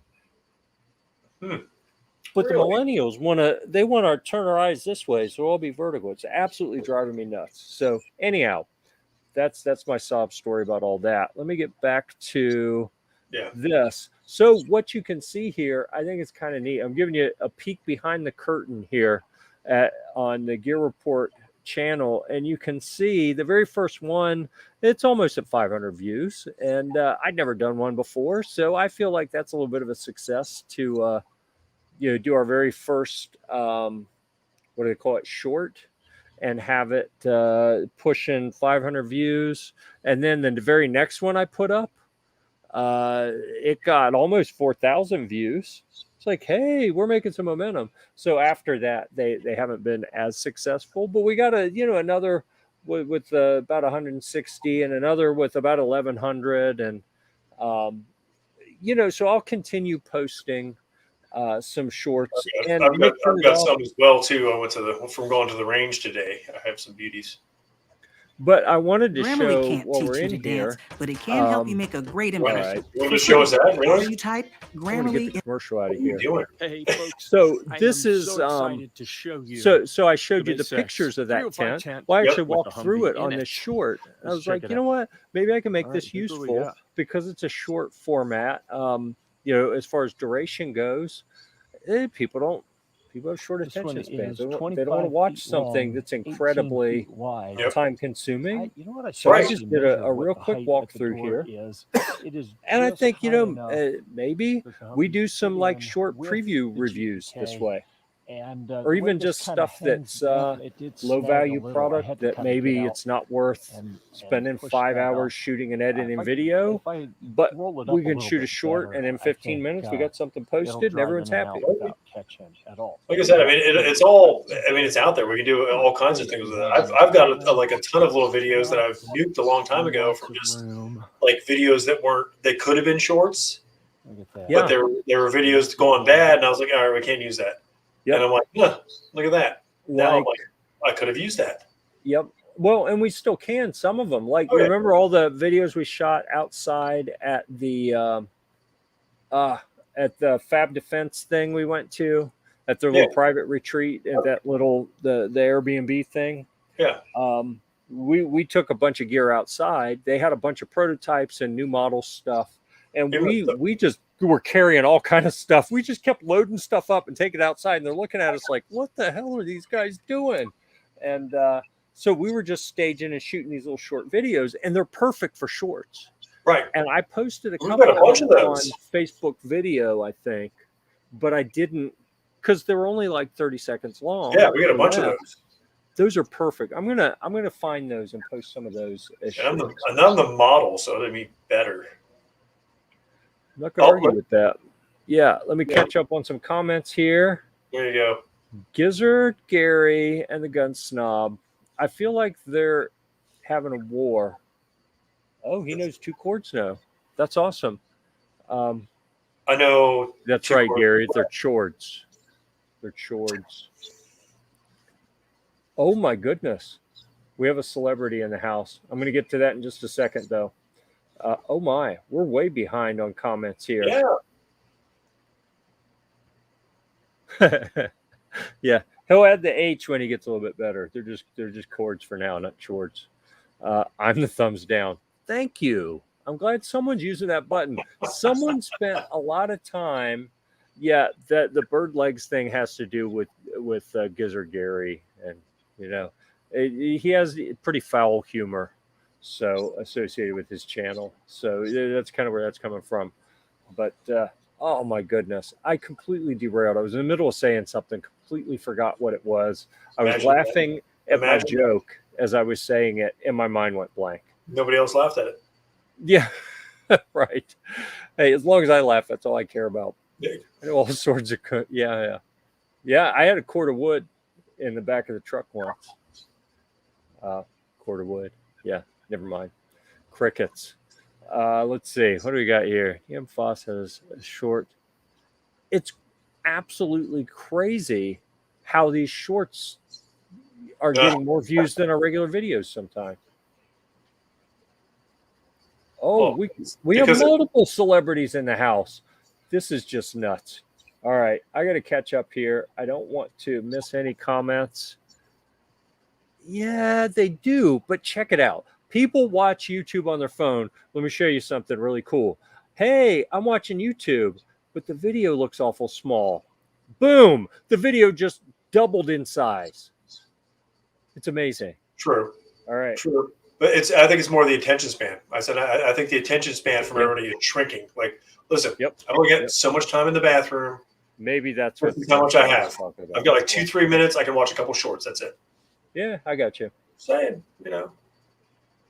But the millennials want to turn our eyes this way, so it'll be vertical. It's absolutely driving me nuts. So anyhow, that's my sob story about all that. Let me get back to this. So what you can see here, I think it's kind of neat. I'm giving you a peek behind the curtain here on the Gear Report channel, and you can see the very first one. It's almost at 500 views, and I'd never done one before, so I feel like that's a little bit of a success to do our very first what do they call it, short, and have it pushing 500 views. And then the very next one I put up, it got almost 4,000 views. It's like, hey, we're making some momentum. So after that, they haven't been as successful, but we got another with about 160 and another with about 1,100. And, so I'll continue posting some shorts. And I've got some as well too. I went from going to the range today. I have some beauties. But I wanted to Grammarly show can't while teach we're you in to here. dance, but it can help you make a great impression. Right. You want to show us that? Really? You type I want to Grammarly. get the commercial out of here. Hey, folks. So this I am is so excited to show you. so I showed you the Base pictures of that 305 tent. Well, I actually with walked the through Humvee it on in this it. short. I Let's was check like, it you know out. what? Maybe I can make All this right, here's what we useful got. because it's a short format. As far as duration goes, people have short This one attention spans. is They don't want to 25 watch feet something long, that's 18 incredibly feet wide. time consuming. You know what I So I should just actually did measure a what real the quick height at the walkthrough door here. is. It is And I just think, high enough maybe that the we Humvee do fit some like in short with preview the reviews this GPK. way. And Or even just stuff that's low value product that maybe it's not worth spending 5 hours shooting and editing video, but we can shoot a short and in 15 minutes we got something posted and everyone's happy. Without catching at all. Like I said, I mean, it's all. I mean, it's out there. We can do all kinds of things with it. I've got like a ton of little videos that I've nuked a long time ago from just like videos that could have been shorts, but there were videos going bad, and I was like, all right, we can't use that. Yep. And I'm like, look at that. Now I'm like, I could have used that. Yep. Well, and we still can, some of them. Like, you remember all the videos we shot outside at the Fab Defense thing we went to, at their little private retreat, at that little the Airbnb thing? Yeah. We took a bunch of gear outside. They had a bunch of prototypes and new model stuff. And we just were carrying all kind of stuff. We just kept loading stuff up and taking it outside, and they're looking at us like, what the hell are these guys doing? And so we were just staging and shooting these little short videos, and they're perfect for shorts. Right. And I posted a couple of them on Facebook video, I think, but I didn't, because they were only like 30 seconds long. Yeah, we got a bunch of those. Those are perfect. I'm gonna find those and post some of those. And I'm the model, so it'd be better. I'm not going to argue with that. Yeah, let me catch up on some comments here. There you go. Gizzard, Gary, and the Gun Snob. I feel like they're having a war. Oh, he knows 2 chords now. That's awesome. I know. That's right, Gary. They're chords. They're chords. Oh, my goodness. We have a celebrity in the house. I'm going to get to that in just a second, though. Oh my, we're way behind on comments here. Yeah. Yeah. He'll add the H when he gets a little bit better. They're just chords for now, not shorts. I'm the thumbs down. Thank you. I'm glad someone's using that button. Someone spent a lot of time. Yeah, that the bird legs thing has to do with Gizzard Gary, and he has pretty foul humor, so associated with his channel. So that's kind of where that's coming from. But oh my goodness, I completely derailed. I was in the middle of saying something, completely forgot what it was. I was laughing at my joke as I was saying it, and my mind went blank. Nobody else laughed at it. Yeah, right. Hey, as long as I laugh, that's all I care about. Yeah. All sorts of yeah. I had a cord of wood in the back of the truck once. Cord of wood. Yeah, never mind. Crickets. Let's see. What do we got here? Ian Foss has a short. It's absolutely crazy how these shorts are getting more views than our regular videos sometimes. Oh, we have multiple celebrities in the house. This is just nuts. All right, I got to catch up here. I don't want to miss any comments. Yeah, they do, but check it out. People watch YouTube on their phone. Let me show you something really cool. Hey, I'm watching YouTube, but the video looks awful small. Boom! The video just doubled in size. It's amazing. True. All right. True. But I think it's more the attention span. I said I think the attention span from everybody is shrinking. Like, listen, I only get so much time in the bathroom. Maybe that's what how much I have. I've got like 2-3 minutes. I can watch a couple shorts. That's it. Yeah, I got you. Saying,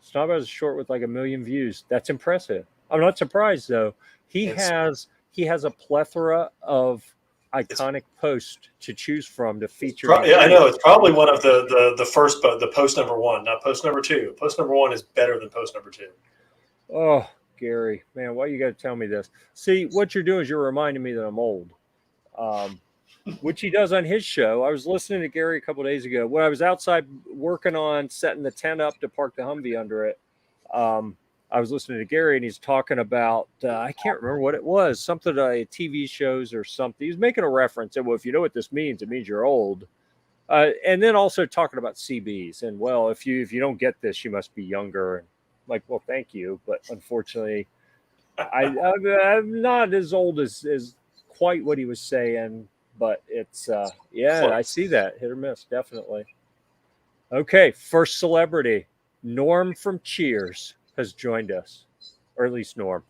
Snob has a short with like 1 million views. That's impressive. I'm not surprised though. He has a plethora of iconic posts to choose from to feature. I know it's probably one of the first, but the post number 1, not post number 2. Post number 1 is better than post number 2. Oh, Gary, man, why you got to tell me this? See, what you're doing is you're reminding me that I'm old, which he does on his show. I was listening to Gary a couple of days ago when I was outside working on setting the tent up to park the Humvee under it. I was listening to Gary and he's talking about, I can't remember what it was, something TV shows or something. He's making a reference. And well, if you know what this means, it means you're old. And then also talking about CBs. And well, if you don't get this, you must be younger. And I'm like, well, thank you. But unfortunately, I'm not as old as quite what he was saying. But it's, I see that. Hit or miss, definitely. Okay, first celebrity. Norm from Cheers has joined us, or at least Norm.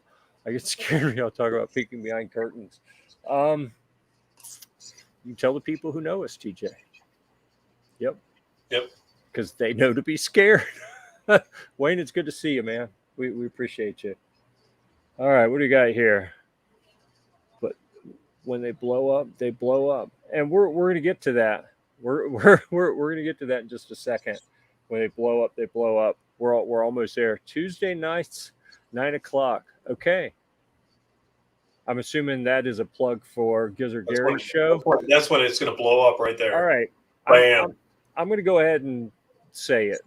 I get scared when y'all talk about peeking behind curtains. You tell the people who know us, TJ. Yep. Because they know to be scared. Wayne, it's good to see you, man. We appreciate you. All right, what do you got here? But when they blow up, they blow up, and we're going to get to that. We're going to get to that in just a second. When they blow up, they blow up. We're almost there. Tuesday nights, 9:00. Okay. I'm assuming that is a plug for Gizzard Gary's show. That's when it's going to blow up right there. All right. Bam. I'm going to go ahead and say it.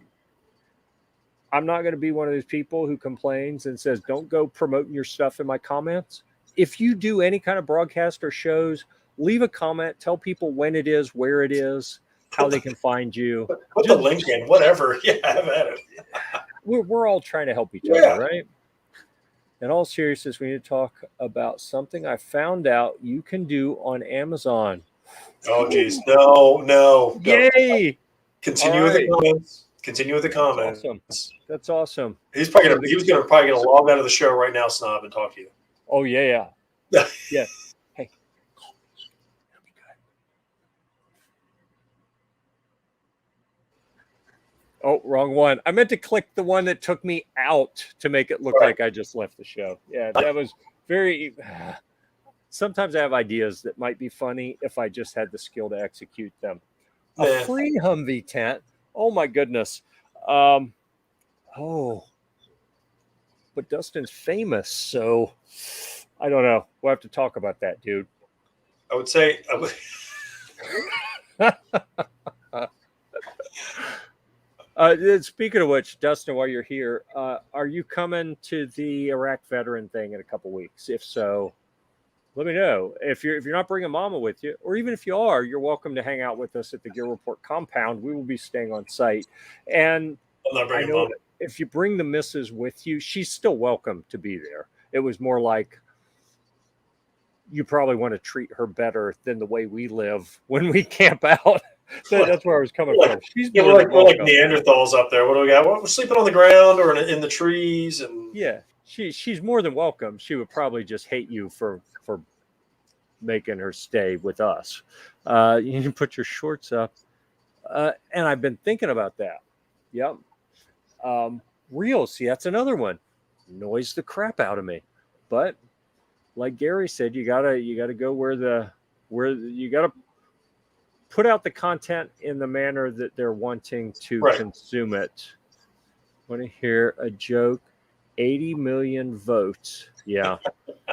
I'm not going to be one of those people who complains and says, don't go promoting your stuff in my comments. If you do any kind of broadcast or shows, leave a comment. Tell people when it is, where it is, how they can find you. Put the link in, whatever. Yeah, have at it. We're all trying to help each other, right? In all seriousness, we need to talk about something I found out you can do on Amazon. Oh, geez. No. Yay! Continue with the comments. Continue with the comments. Awesome. That's awesome. He was probably gonna log out of the show right now, Snob, and talk to you. Oh, yeah. Yeah. Hey, call me. That'll be good. Oh, wrong one. I meant to click the one that took me out to make it look like I just left the show. Yeah, that was very... Sometimes I have ideas that might be funny if I just had the skill to execute them. A free Humvee tent. Oh, my goodness. But Dustin's famous, so I don't know. We'll have to talk about that, dude. I would say... Speaking of which, Dustin, while you're here, are you coming to the Iraq veteran thing in a couple weeks? If so, let me know. If you're not bringing mama with you, or even if you are, you're welcome to hang out with us at the Gear Report compound. We will be staying on site. And I'm not I bringing know mom. if you bring the missus with you, she's still welcome to be there. It was more like you probably want to treat her better than the way we live when we camp out. That's where I was coming from. She's Yeah, more than we're like welcome. Neanderthals up there. What do we got? We're sleeping on the ground or in the trees, and Yeah, she's more than welcome. She would probably just hate you for making her stay with us. You can put your shorts up, and I've been thinking about that. Yep. Reels. See, that's another one. Annoys the crap out of me, but like Gary said, you gotta go where you gotta put out the content in the manner that they're wanting to consume it. Want to hear a joke? 80 million votes. Yeah,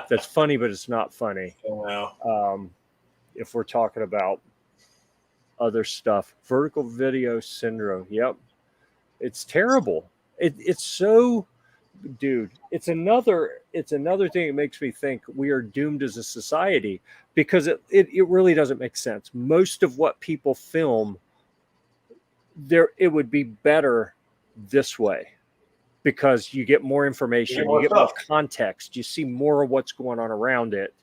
that's funny, but it's not funny. Wow. If we're talking about other stuff, vertical video syndrome. Yep, it's terrible. It's so. Dude, it's another thing that makes me think we are doomed as a society, because it really doesn't make sense. Most of what people film it would be better this way, because you get more information, you get more context, you see more of what's going on around it.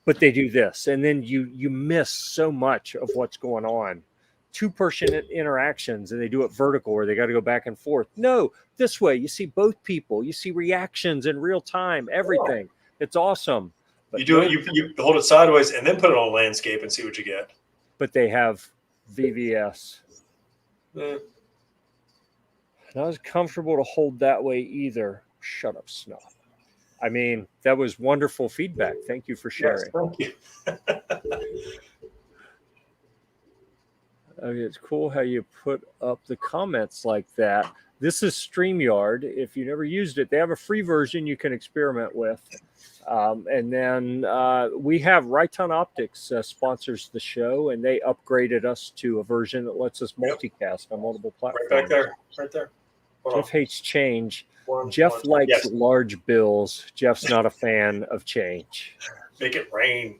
But they do this, and then you miss so much of what's going on. Two-person interactions, and they do it vertical where they got to go back and forth. No, this way you see both people, you see reactions in real time, everything. It's awesome. But you do it, you hold it sideways and then put it on landscape and see what you get. But they have VVS. Not as comfortable to hold that way either. Shut up, Snuff. I mean, that was wonderful feedback. Thank you for sharing. Yes, thank you. Okay, it's cool how you put up the comments like that. This is StreamYard. If you never used it, they have a free version you can experiment with. And then we have Right Ton Optics sponsors the show, and they upgraded us to a version that lets us multicast on multiple platforms. Right back there. Right there. Jeff hates change. Jeff likes large bills. Jeff's not a fan of change. Make it rain.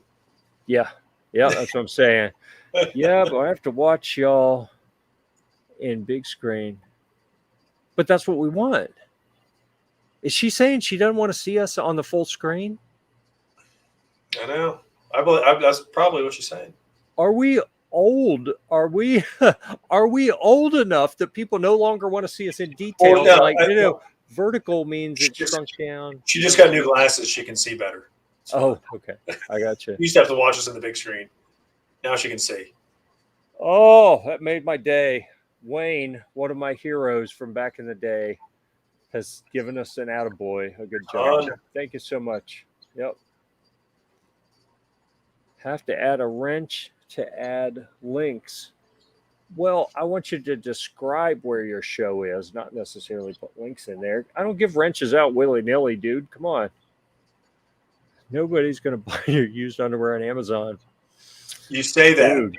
Yeah, that's what I'm saying. Yeah, but I have to watch y'all in big screen. But that's what we want. Is she saying she doesn't want to see us on the full screen? I know. I believe that's probably what she's saying. Are we old? Are we old enough that people no longer want to see us in detail? Vertical means it's shrunk down. She just got new glasses. She can see better. Oh, okay. I got you. You used to have to watch us in the big screen. Now she can see. Oh, that made my day. Wayne, one of my heroes from back in the day, has given us an attaboy. A good job. Thank you so much. Yep. Have to add a wrench to add links. Well, I want you to describe where your show is, not necessarily put links in there. I don't give wrenches out willy-nilly, dude. Come on. Nobody's going to buy your used underwear on Amazon. You say that. Dude.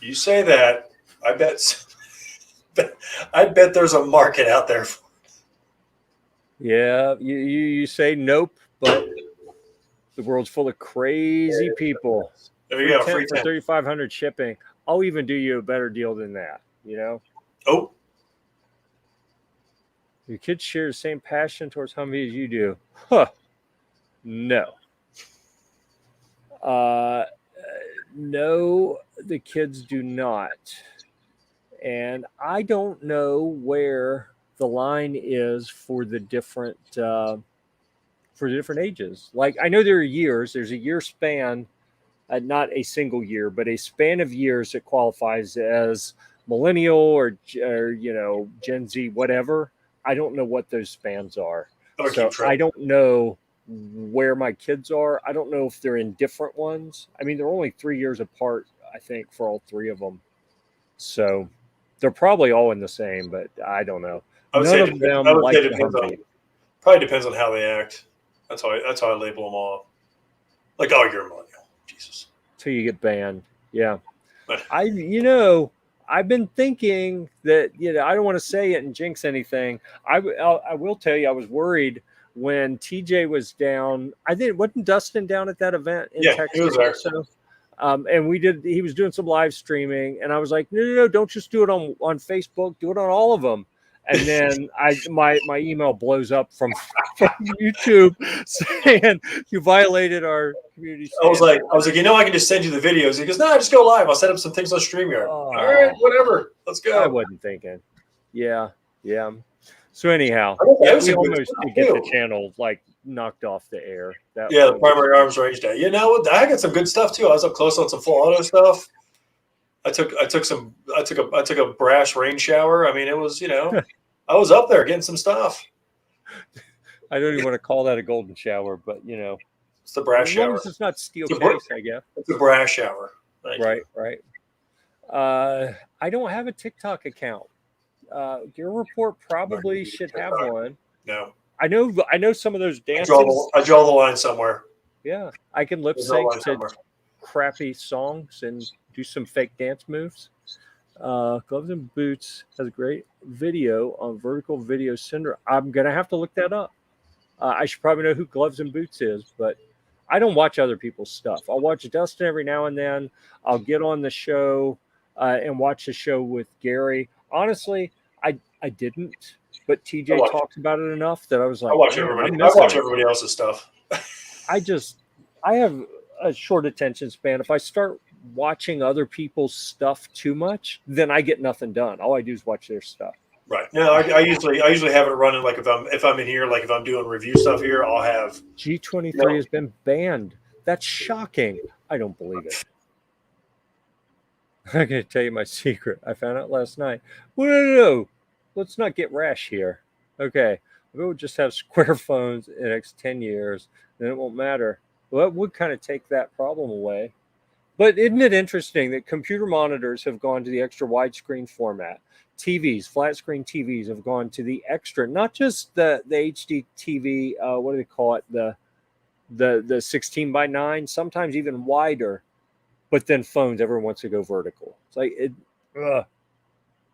You say that. I bet there's a market out there for it. Yeah, you say nope, but the world's full of crazy people. There you go. Free 3,500 shipping. I'll even do you a better deal than that, you know? Oh. Your kids share the same passion towards Humvee as you do. Huh. No. No, the kids do not. And I don't know where the line is for the different ages. Like, I know there are years. There's a year span, not a single year, but a span of years that qualifies as millennial or Gen Z, whatever. I don't know what those spans are. So I don't know where my kids are. I don't know if they're in different ones. I mean, they're only 3 years apart, I think, for all three of them. So they're probably all in the same, but I don't know. None of them like the Humvee. Probably depends on how they act. That's how I label them all. Like, oh, you're a millennial. Jesus. Till you get banned. Yeah. I've been thinking that, I don't want to say it and jinx anything. I will tell you, I was worried when TJ was down. I think wasn't Dustin down at that event in Texas? He was there. Also? And he was doing some live streaming, and I was like, no, don't just do it on Facebook, do it on all of them. And then my email blows up from YouTube saying you violated our community standard. I was like, I can just send you the videos. He goes, no, just go live. I'll set up some things on StreamYard. All right, whatever. Let's go. I wasn't thinking. Yeah. So anyhow, we almost did get the channel knocked off the air. The primary arms range day. I got some good stuff too. I was up close on some full auto stuff. I took a brash rain shower. I mean, it was, I was up there getting some stuff. I don't even want to call that a golden shower, but it's the brash shower. It's not steel case, I guess. It's a brash shower. Right. I don't have a TikTok account. Gear-Report probably should have one. No. I know some of those dances. I draw the line somewhere. Yeah. I can lip sync to crappy songs and do some fake dance moves. Gloves and Boots has a great video on vertical video sender. I'm gonna have to look that up. I should probably know who Gloves and Boots is, but I don't watch other people's stuff. I'll watch Dustin every now and then. I'll get on the show and watch the show with Gary. Honestly, I didn't, but TJ talks about it enough that I was like, I watch everybody else's stuff. I have a short attention span. If I start watching other people's stuff too much, then I get nothing done. All I do is watch their stuff. Right. No, I usually have it running if I'm in here, if I'm doing review stuff here, I'll have G23 has been banned. That's shocking. I don't believe it. I'm going to tell you my secret. I found out last night. Well, no. Let's not get rash here. Okay. We'll just have square phones in the next 10 years, then it won't matter. Well, that would kind of take that problem away. But isn't it interesting that computer monitors have gone to the extra widescreen format? TVs, flat screen TVs have gone to the extra, not just the HD TV, what do they call it? The 16 by 9, sometimes even wider. But then phones, everyone wants to go vertical. It's like,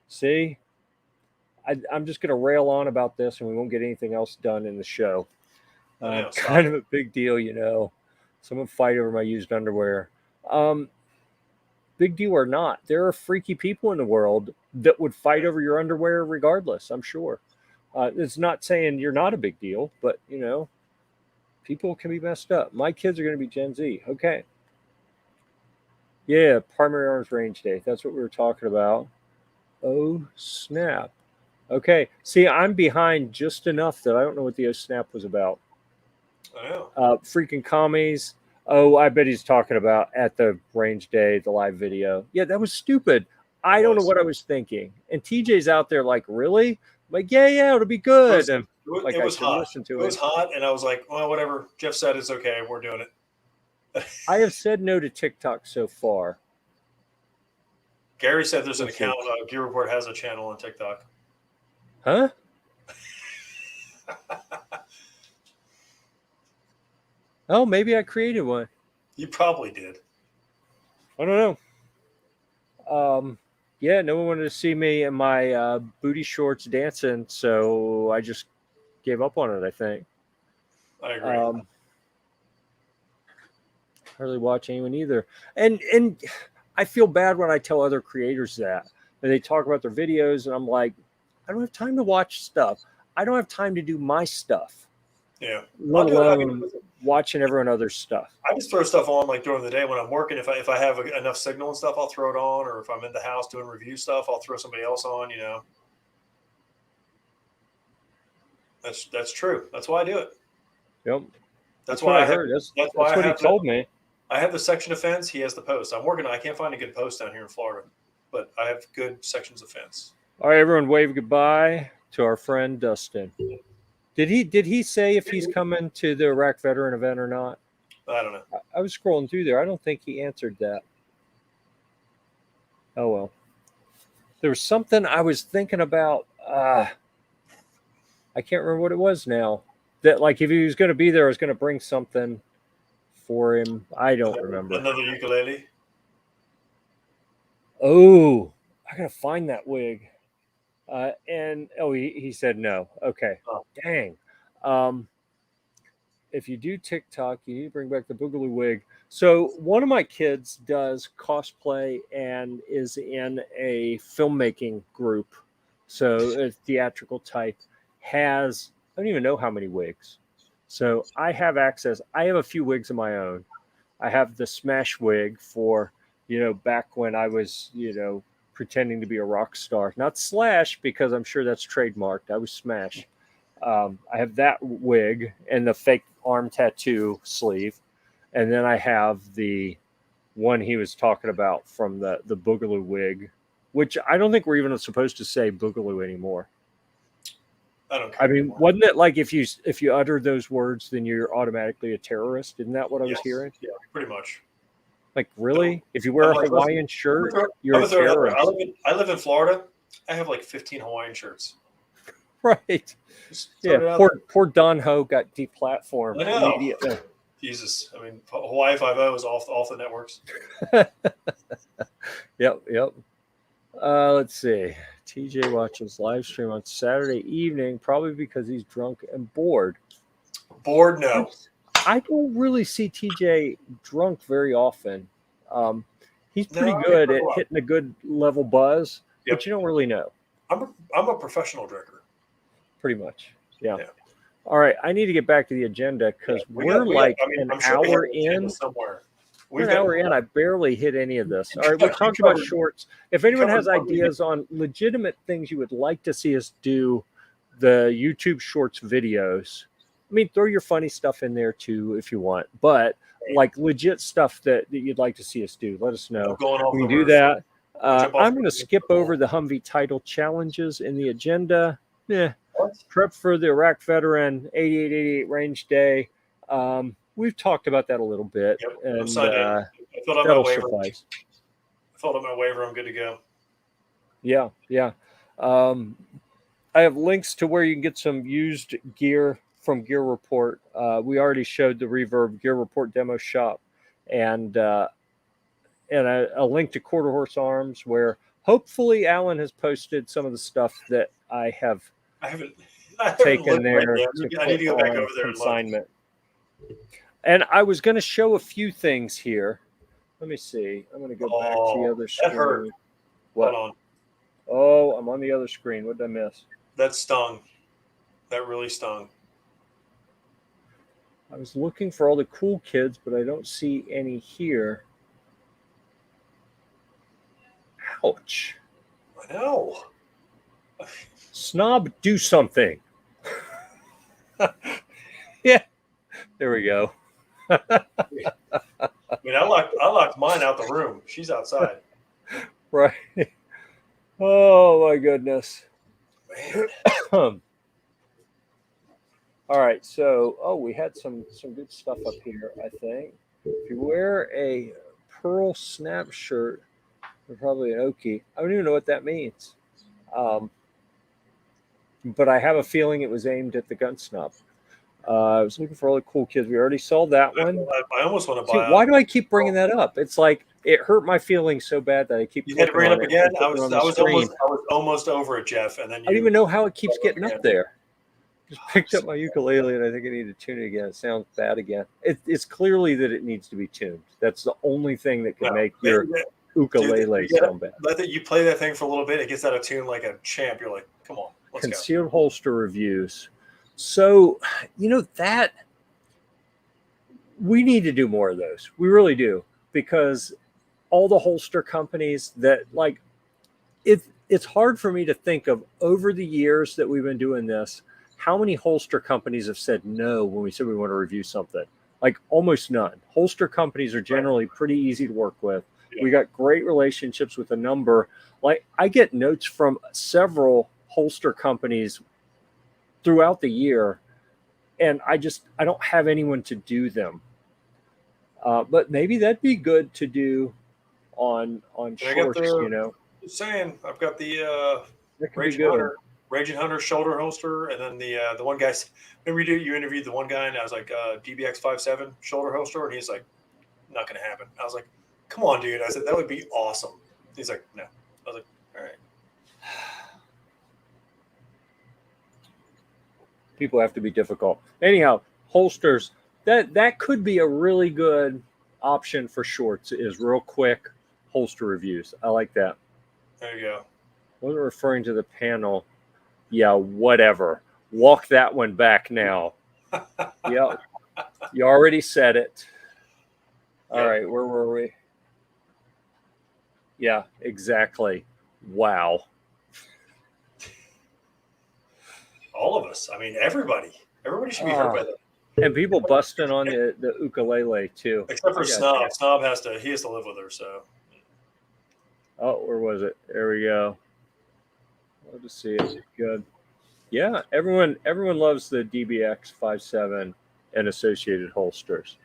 see? I'm just going to rail on about this, and we won't get anything else done in the show. Kind of a big deal, Someone fight over my used underwear. Big deal or not, there are freaky people in the world that would fight over your underwear regardless, I'm sure. It's not saying you're not a big deal, but, people can be messed up. My kids are going to be Gen Z. Okay. Yeah, primary arms range day. That's what we were talking about. Oh, snap. Okay. See, I'm behind just enough that I don't know what the oh, snap was about. Freaking commies. Oh, I bet he's talking about at the range day, the live video. Yeah, that was stupid. I don't know what I was thinking. And TJ's out there like, really? I'm like, yeah, it'll be good. It was hot. It was hot, and I was like, well, whatever. Jeff said it's okay. We're doing it. I have said no to TikTok so far. Gary said there's an account. Gear Report has a channel on TikTok. Huh? Oh, maybe I created one. You probably did. I don't know. Yeah, no one wanted to see me in my booty shorts dancing, so I just gave up on it, I think. I agree. Hardly watch anyone either. And I feel bad when I tell other creators that. And they talk about their videos, and I'm like, I don't have time to watch stuff. I don't have time to do my stuff. Yeah. Let alone watching everyone else's stuff. I just throw stuff on during the day when I'm working. If I have enough signal and stuff, I'll throw it on. Or if I'm in the house doing review stuff, I'll throw somebody else on. That's true. That's why I do it. Yep. That's why I heard. That's what he told me. I have the section of fence. He has the post. I'm working. I can't find a good post down here in Florida, but I have good sections of fence. All right, everyone, wave goodbye to our friend Dustin. Did he say if he's coming to the Iraq veteran event or not? I don't know. I was scrolling through there. I don't think he answered that. Oh, well. There was something I was thinking about. I can't remember what it was now. That, if he was going to be there, I was going to bring something for him. I don't remember. Another ukulele? Oh, I got to find that wig. He said no. Okay. Oh. Dang. if you do TikTok, you need to bring back the Boogaloo wig. So one of my kids does cosplay and is in a filmmaking group. So a theatrical type has, I don't even know how many wigs. So I have access. I have a few wigs of my own. I have the Smash wig for, back when I was, pretending to be a rock star. Not Slash, because I'm sure that's trademarked. I was Smash. I have that wig and the fake arm tattoo sleeve. And then I have the one he was talking about from the Boogaloo wig, which I don't think we're even supposed to say Boogaloo anymore. I don't care. I mean, wasn't it like if you utter those words, then you're automatically a terrorist? Isn't that what I was hearing? Yeah, pretty much. Like, really? If you wear a Hawaiian shirt, you're a terrorist. I live in Florida. I have like 15 Hawaiian shirts. Right. Yeah. Poor Don Ho got deplatformed immediately. Jesus. I mean, Hawaii 5.0 is off the networks. Yep. Let's see. TJ watches live stream on Saturday evening, probably because he's drunk and bored. Bored? No. I don't really see TJ drunk very often. He's pretty good at hitting a good level buzz, but you don't really know. I'm a professional drinker. Pretty much. Yeah. All right. I need to get back to the agenda because we're an hour in. Somewhere. We're an hour in. I barely hit any of this. All right. We're talking about shorts. If anyone has ideas on legitimate things you would like to see us do, the YouTube Shorts videos, I mean, throw your funny stuff in there too if you want. But like legit stuff that you'd like to see us do, let us know. We can do that. I'm going to skip over the Humvee title challenges in the agenda. Prep for the Iraq Veteran 8888 range day. We've talked about that a little bit. And I filled out my waiver. I'm good to go. Yeah. I have links to where you can get some used gear from Gear Report. We already showed the Reverb Gear Report demo shop, and a link to Quarter Horse Arms, where hopefully Alan has posted some of the stuff that I haven't taken there. I need to go back over there consignment. And I was going to show a few things here. Let me see. I'm going to go back to the other screen. That hurt. What? Hold on. Oh, I'm on the other screen. What did I miss? That stung. That really stung. I was looking for all the cool kids, but I don't see any here. Ouch. I know. Snob, do something. Yeah. There we go. I mean, I locked mine out the room. She's outside. Right. Oh my goodness. Man. All right. So, we had some good stuff up here, I think. If you wear a pearl snap shirt, you're probably an Okie. I don't even know what that means. But I have a feeling it was aimed at the gun snub. I was looking for all the cool kids. We already saw that one. I almost want to buy. See, why do I keep bringing that up? It's like it hurt my feelings so bad that I keep. You had to bring it up again. I was almost over it, Jeff. And then I don't even know how it keeps getting up there. Just picked up my ukulele and I think I need to tune it again. It sounds bad again. It's clearly that it needs to be tuned. That's the only thing that can make your ukulele sound bad. You play that thing for a little bit, it gets out of tune like a champ. You're like, come on, let's go. Concealed holster reviews. So, that we need to do more of those. We really do, because all the holster companies that it's hard for me to think of over the years that we've been doing this, how many holster companies have said no when we said we want to review something? Like almost none. Holster companies are generally pretty easy to work with. Yeah. We got great relationships with a number. Like I get notes from several holster companies throughout the year, and I don't have anyone to do them. But maybe that'd be good to do on shorts, Just saying, I've got the Raging Hunter shoulder holster, and then the one guy. Remember you interviewed the one guy, and I was like, DBX57 shoulder holster, and he's like, not going to happen. I was like, come on, dude. I said that would be awesome. He's like, no. I was like, all right. People have to be difficult. Anyhow, holsters. that could be a really good option for shorts. Is real quick holster reviews. I like that. There you go. Wasn't referring to the panel. Yeah, whatever. Walk that one back now. Yeah, you already said it. All right, where were we? Yeah, exactly. Wow. All of us. I mean, everybody. Everybody should be hurt by that. And people busting on the ukulele too. Except for Snob. Snob has to live with her, so. Oh, where was it? There we go. Love to see it. Good. Yeah, everyone loves the DBX 5.7 and associated holsters.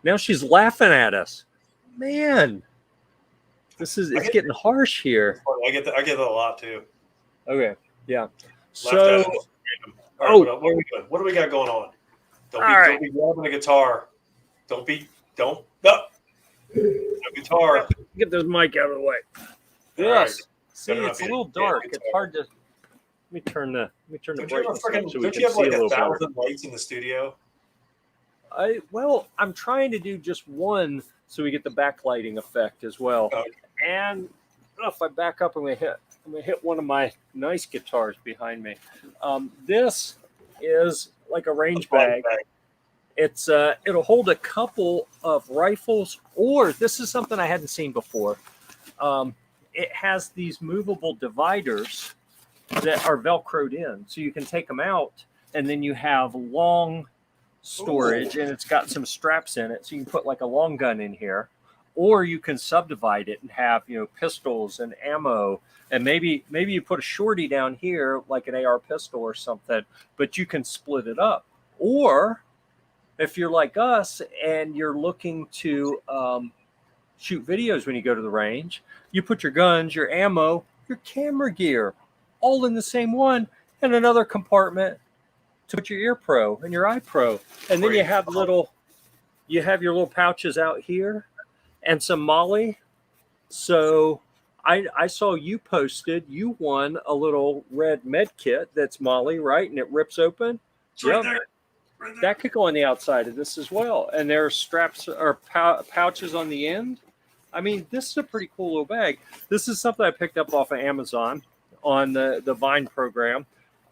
Now she's laughing at us. Man, it's getting harsh here. I get that a lot too. Okay, yeah. So, all right, what are we doing? What do we got going on? Don't be grabbing a guitar. No guitar. Get this mic out of the way. Yes. Right. See, it's a little dark. It's hard to. Let me turn the brightness up so we can see a little better. Don't you have like 1,000 lights in the studio? I'm trying to do just one so we get the backlighting effect as well. Okay. And if I back up, I'm gonna hit one of my nice guitars behind me. This is like a range bag. It's it'll hold a couple of rifles, or this is something I hadn't seen before. It has these movable dividers that are velcroed in, so you can take them out, and then you have long storage. Ooh. And it's got some straps in it, so you can put like a long gun in here, or you can subdivide it and have pistols and ammo, and maybe you put a shorty down here like an AR pistol or something, but you can split it up. Or if you're like us and you're looking to shoot videos when you go to the range, you put your guns, your ammo, your camera gear all in the same one, and another compartment to put your ear pro and your eye pro. And then you have your little pouches out here and some Molly. So I saw you posted, you won a little red med kit that's Molly, right? And it rips open. Right there. Right there. That could go on the outside of this as well. And there are straps or pouches on the end. I mean, this is a pretty cool little bag. This is something I picked up off of Amazon on the Vine program.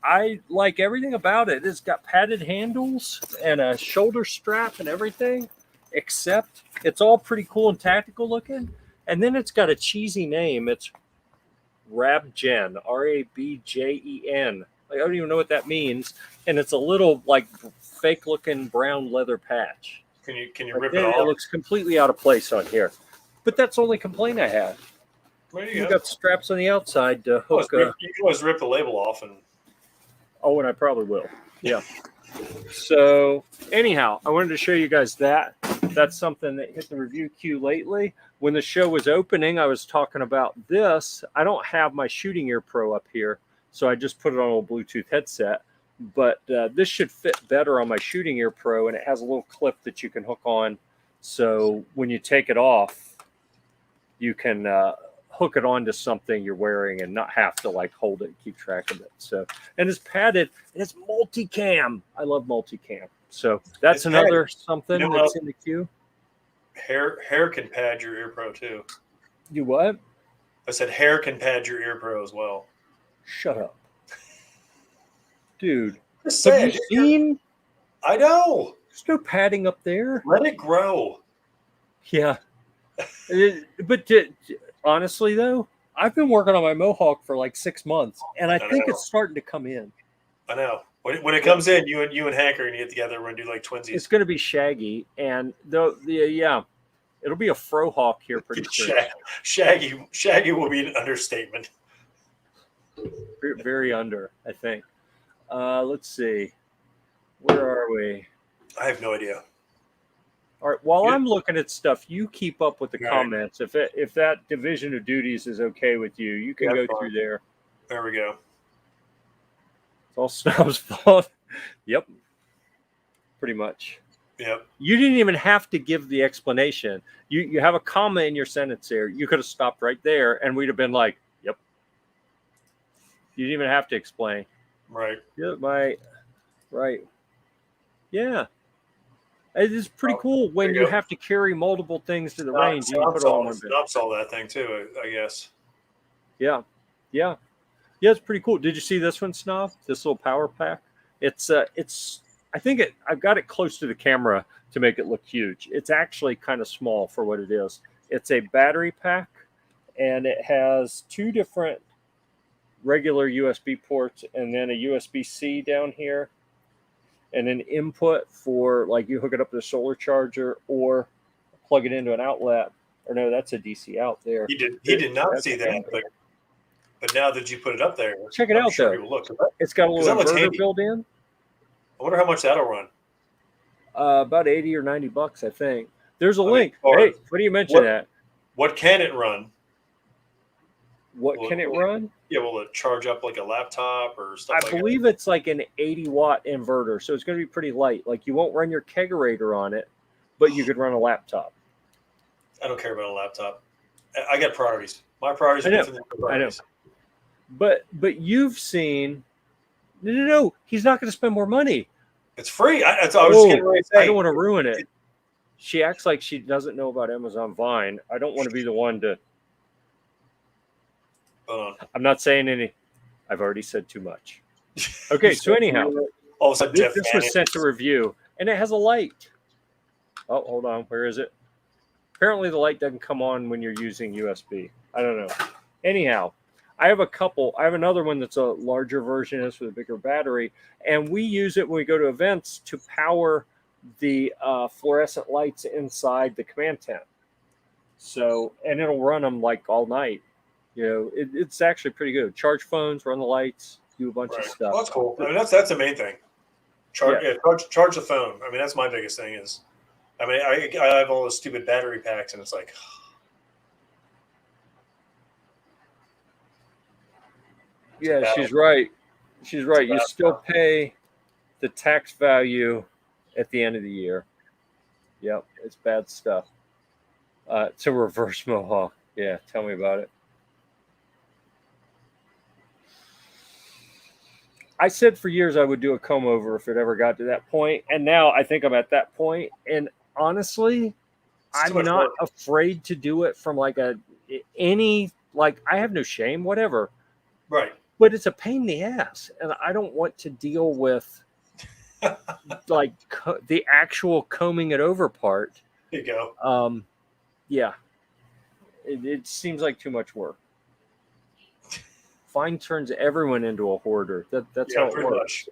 I like everything about it. It's got padded handles and a shoulder strap and everything, except it's all pretty cool and tactical looking. And then it's got a cheesy name. It's Rabgen, Rabjen. I don't even know what that means. And it's a little like fake looking brown leather patch. Can you rip it off? It looks completely out of place on here. But that's the only complaint I have. You've got straps on the outside to hook. You can always rip the label off and. Oh, and I probably will. Yeah. So anyhow, I wanted to show you guys that. That's something that hit the review queue lately. When the show was opening, I was talking about this. I don't have my Shooting Ear Pro up here, so I just put it on a Bluetooth headset. But this should fit better on my Shooting Ear Pro, and it has a little clip that you can hook on. So when you take it off, you can hook it onto something you're wearing and not have to like hold it and keep track of it. So, and it's padded and it's multicam. I love multicam. So that's another something that's in the queue. Hair can pad your ear pro too. You what? I said hair can pad your ear pro as well. Shut up. Dude. Have you seen? I know. There's no padding up there. Let it grow. Yeah. But honestly, though, I've been working on my mohawk for like 6 months, and I think it's starting to come in. I know. When it comes in, you and Hank are going to get together. We're going to do like twinsies. It's going to be shaggy, and it'll be a frohawk here pretty soon. Shaggy will be an understatement. Very under, I think. Let's see. Where are we? I have no idea. All right. While I'm looking at stuff, you keep up with the comments. If that division of duties is okay with you, you can go through there. There we go. It's all Snob's fault. Yep. Pretty much. Yep. You didn't even have to give the explanation. You have a comma in your sentence there. You could have stopped right there, and we'd have been like, "Yep." You didn't even have to explain. Right. Yeah. Right. Yeah. It is pretty cool when you have to carry multiple things to the range and you put it all in one bin. Saw that thing too, I guess. Yeah, yeah, yeah. It's pretty cool. Did you see this one, Snob? This little power pack. It's. I think I've got it close to the camera to make it look huge. It's actually kind of small for what it is. It's a battery pack, and it has 2 different regular USB ports, and then a USB-C down here, and an input for like you hook it up to a solar charger or plug it into an outlet. Or no, that's a DC out there. He did not see that, but now that you put it up there, check it out though. Look. It's got a little inverter built in. I wonder how much that'll run. About $80 or $90, I think. There's a link. Hey, what do you mention that? What can it run? What can it run? Yeah, will it charge up like a laptop or stuff like that? I believe it's like an 80-watt inverter, so it's going to be pretty light. Like you won't run your kegerator on it, but you could run a laptop. I don't care about a laptop. I got priorities. My priorities are different than your priorities. I know. But you've seen no, he's not going to spend more money. It's free. I was just getting ready to say. I don't want to ruin it. She acts like she doesn't know about Amazon Vine. I don't want to be the one to. I'm not saying any. I've already said too much. Okay, so anyhow, all of a sudden this was sent to review, and it has a light. Oh, hold on. Where is it? Apparently, the light doesn't come on when you're using USB. I don't know. Anyhow, I have a couple. I have another one that's a larger version, is with a bigger battery, and we use it when we go to events to power the fluorescent lights inside the command tent. So, and it'll run them like all night. You know, it's actually pretty good. Charge phones, run the lights, do a bunch of stuff. Well, that's cool. I mean, that's the main thing. Charge the phone. I mean, that's my biggest thing is, I mean, I have all those stupid battery packs, and it's like, yeah, she's right. She's right. You still pay the tax value at the end of the year. Yep, it's bad stuff. It's a reverse mohawk. Yeah, tell me about it. I said for years I would do a comb over if it ever got to that point, and now I think I'm at that point. And honestly, I'm not afraid to do it from like I have no shame, whatever. Right. But it's a pain in the ass, and I don't want to deal with like the actual combing it over part. There you go. Yeah, it seems like too much work. Fine turns everyone into a hoarder. That's how it works.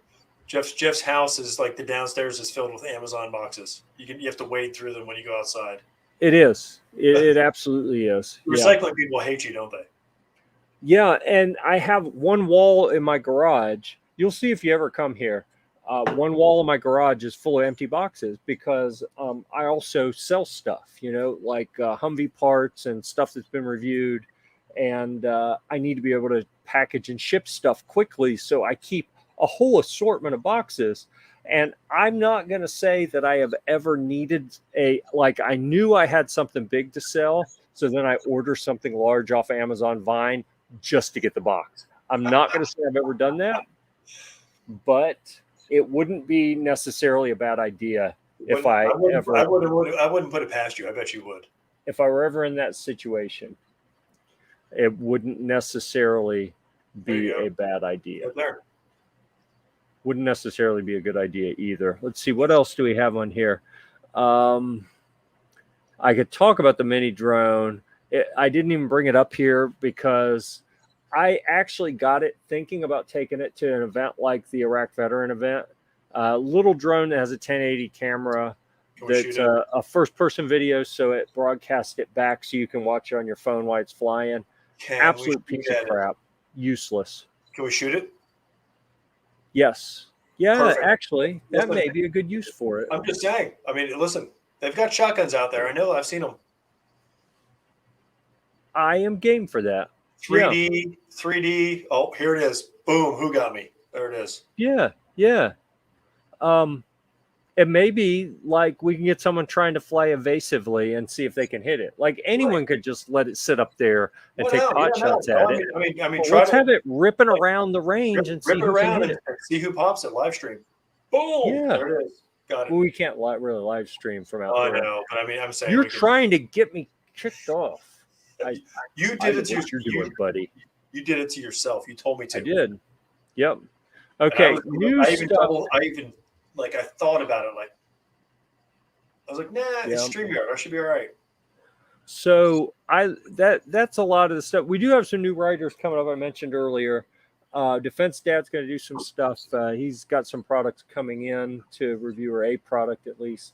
Much. Jeff's house is like the downstairs is filled with Amazon boxes. You have to wade through them when you go outside. It is. It absolutely is. Recycling people hate you, don't they? Yeah, and I have one wall in my garage. You'll see if you ever come here. One wall in my garage is full of empty boxes because I also sell stuff, like Humvee parts and stuff that's been reviewed. And I need to be able to package and ship stuff quickly. So I keep a whole assortment of boxes. And I'm not going to say that I have ever needed I knew I had something big to sell. So then I order something large off Amazon Vine just to get the box. I'm not going to say I've ever done that, but it wouldn't be necessarily a bad idea if I wouldn't put it past you. I bet you would. If I were ever in that situation, it wouldn't necessarily be a bad idea. Wouldn't necessarily be a good idea either. Let's see, what else do we have on here? I could talk about the mini drone. I didn't even bring it up here because I actually got it thinking about taking it to an event like the Iraq Veteran event. Little drone that has a 1080 camera. That's a first-person video, so it broadcasts it back so you can watch it on your phone while it's flying. Absolute piece of crap. Useless. Can we shoot it? Yes. Yeah, Perfect. Actually, that may be a good use for it. I'm just saying. I mean, listen, they've got shotguns out there. I know. I've seen them. I am game for that. 3D. Oh, here it is. Boom. Who got me? There it is. Yeah. It may be like we can get someone trying to fly evasively and see if they can hit it. Like anyone could just let it sit up there and take pot shots at it. I mean, let's have it ripping around the range and see who can hit it. See who pops it. Live stream. Boom. Yeah. There it is. Got it. Well, we can't really live stream from out I there. know, but I mean, I'm saying You're trying to get me kicked off. You I did know it to what you're doing, buddy. You did it to yourself. You told me to. I did. Yep. And Okay. I thought about it. Like, I was like, nah, it's StreamYard. I should be all right. So that's a lot of the stuff. We do have some new writers coming up. I mentioned earlier. Defense Dad's going to do some stuff. He's got some products coming in to review, or a product at least.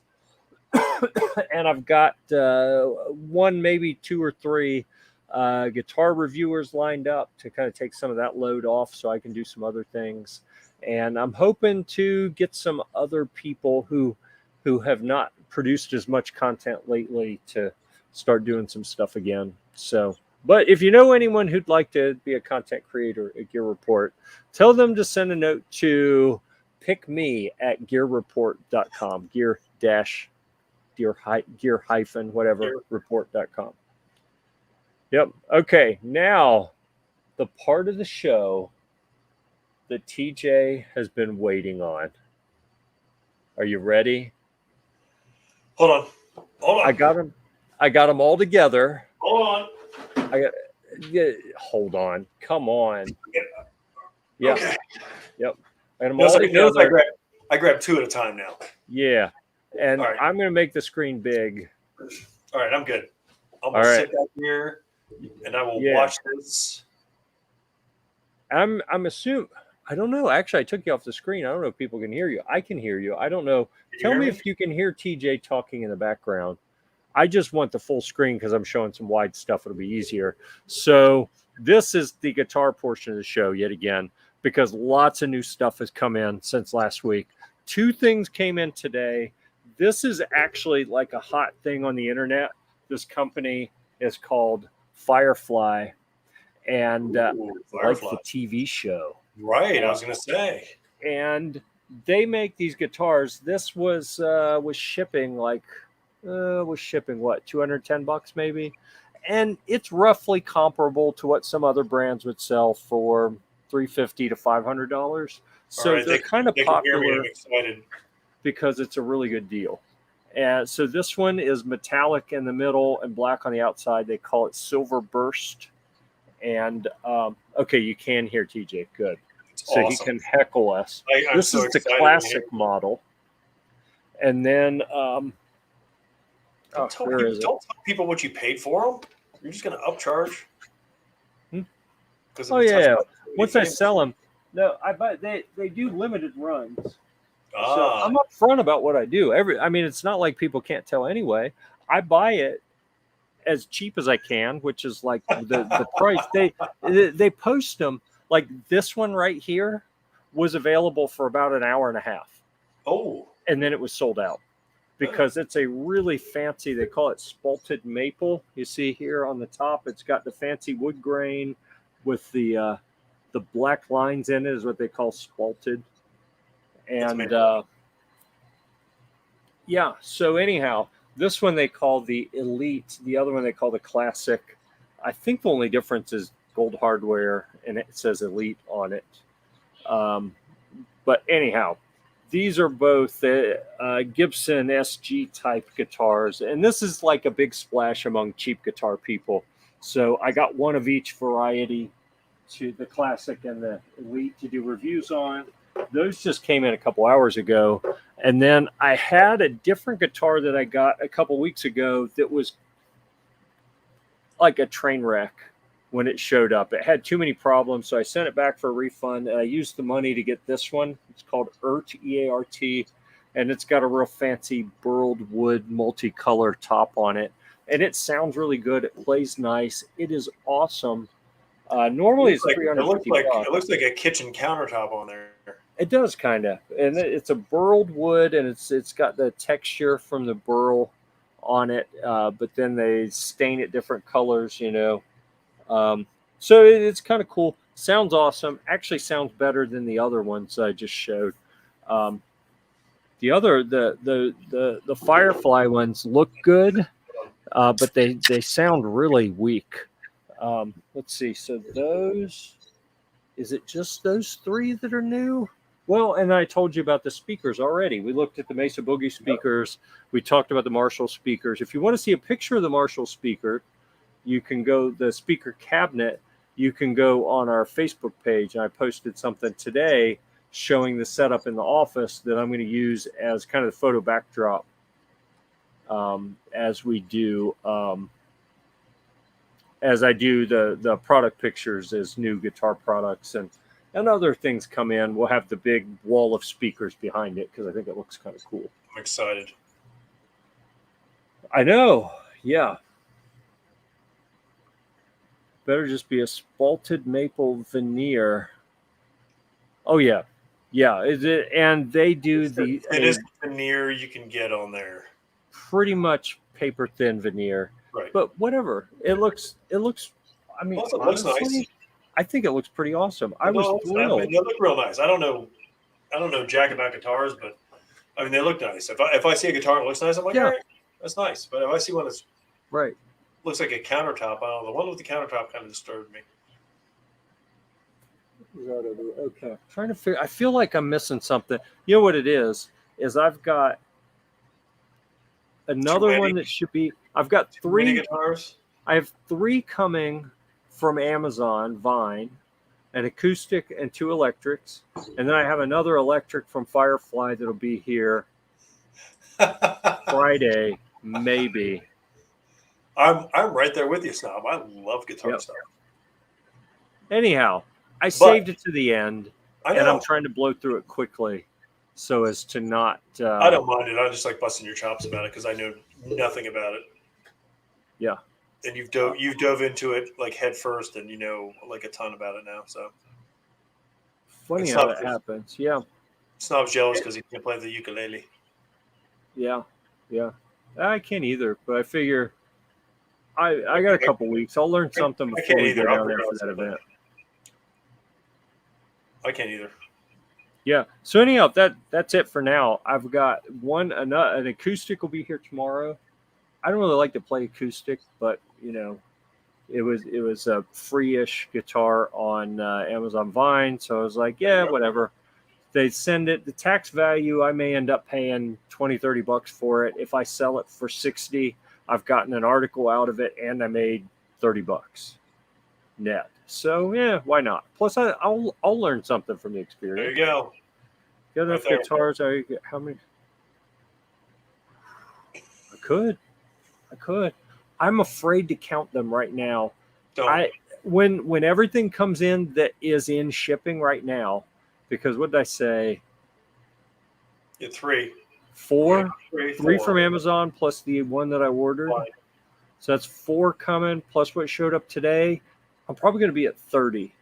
And I've got one, maybe two or three guitar reviewers lined up to kind of take some of that load off so I can do some other things. And I'm hoping to get some other people who have not produced as much content lately to start doing some stuff again. So, but if you know anyone who'd like to be a content creator at Gear Report, tell them to send a note to pick me at Gear-Report.com, report.com. Yep. Okay. Now, the part of the show that TJ has been waiting on. Are you ready? Hold on. I got them all together. Hold on. Hold on. Come on. Yeah. Okay. Yep. I got them all together. I grab two at a time now. Yeah. And right. I'm going to make the screen big. All right. I'm good. I'm going to sit back here and I will watch this. I'm assuming. I don't know. Actually, I took you off the screen. I don't know if people can hear you. I can hear you. I don't know. Tell me if you can hear TJ talking in the background. I just want the full screen because I'm showing some wide stuff. It'll be easier. So this is the guitar portion of the show yet again, because lots of new stuff has come in since last week. Two things came in today. This is actually like a hot thing on the internet. This company is called Firefly, and Firefly. like the TV show. Right, I was going to say. And they make these guitars. This was shipping what, $210 maybe, and it's roughly comparable to what some other brands would sell for $350 to $500. So they're kind of popular because it's a really good deal. And so this one is metallic in the middle and black on the outside. They call it Silver Burst. And okay, you can hear TJ. Good. So awesome. He can heckle us. This is the classic model. And then don't tell people what you paid for them. You're just going to upcharge. Oh yeah. Once I sell them, no, I buy. They do limited runs. So I'm upfront about what I do. It's not like people can't tell anyway. I buy it as cheap as I can, which is like the price. They post them. Like this one right here was available for about an hour and a half. Oh. And then it was sold out because it's a really fancy, they call it spalted maple. You see here on the top, it's got the fancy wood grain with the black lines in it is what they call spalted. And so anyhow, this one they call the Elite. The other one they call the Classic. I think the only difference is gold hardware, and it says Elite on it. But anyhow, these are both Gibson SG type guitars, and this is like a big splash among cheap guitar people. So I got one of each variety, to the Classic and the Elite, to do reviews on. Those just came in a couple hours ago. And then I had a different guitar that I got a couple weeks ago that was like a train wreck when it showed up. It had too many problems, so I sent it back for a refund, and I used the money to get this one. It's called EART, E-A-R-T, and it's got a real fancy burled wood multicolor top on it, and it sounds really good. It plays nice. It is awesome. Normally it's $350. It looks like a kitchen countertop on there. It does kind of, and it's a burled wood, and it's got the texture from the burl on it, but then they stain it different colors, so it's kind of cool. Sounds awesome. Actually sounds better than the other ones I just showed. The Firefly ones look good, but they sound really weak. Let's see. So is it just those three that are new? Well, and I told you about the speakers already. We looked at the Mesa Boogie speakers. We talked about the Marshall speakers. If you want to see a picture of the Marshall speaker, you can go the speaker cabinet. You can go on our Facebook page. And I posted something today showing the setup in the office that I'm going to use as kind of the photo backdrop as we do, as I do the product pictures as new guitar products and other things come in. We'll have the big wall of speakers behind it because I think it looks kind of cool. I'm excited. I know. Yeah. Better just be a spalted maple veneer. Oh, yeah. Yeah. Is it? And they do It is veneer you can get on there. Pretty much paper thin veneer. Right. But whatever. It looks, I mean, Also, it looks nice. I think it looks pretty awesome. I was thrilled. I mean, they look real nice. I don't know jack about guitars, but I mean, they look nice. If I see a guitar that looks nice, I'm like, all right, that's nice. But if I see one that's right, looks like a countertop, I don't know. The one with the countertop kind of disturbed me. Okay, trying to figure. I feel like I'm missing something. You know what it is? I've got another one that should be. I've got 3 guitars. I have 3 coming from Amazon Vine, an acoustic and 2 electrics, and then I have another electric from Firefly that'll be here Friday, maybe. I'm right there with you, Snob. I love guitar stuff. Anyhow, I saved it to the end, and I'm trying to blow through it quickly so as to not. I don't mind it. I just like busting your chops about it because I know nothing about it. Yeah. And you've dove into it like head first, and you know like a ton about it now. So funny how that happens. Yeah. Snob's jealous because he can't play the ukulele. Yeah. I can't either, but I figure I got a couple weeks. I'll learn something before we go down there for that event. I can't either. Yeah. So anyhow, that's it for now. I've got an acoustic will be here tomorrow. I don't really like to play acoustic, but you know, it was a free-ish guitar on Amazon Vine, so I was like, yeah, whatever. They send it. The tax value, I may end up paying $20-$30 for it. If I sell it for $60, I've gotten an article out of it, and I made $30 net. So yeah, why not? Plus, I'll learn something from the experience. There you go. Got enough guitars? How many? I could. I'm afraid to count them right now. Don't. When everything comes in that is in shipping right now, because what did I say? Yeah, 3. 4? Three 3 from Amazon plus the one that I ordered. Right. So that's 4 coming plus what showed up today. I'm probably going to be at 30.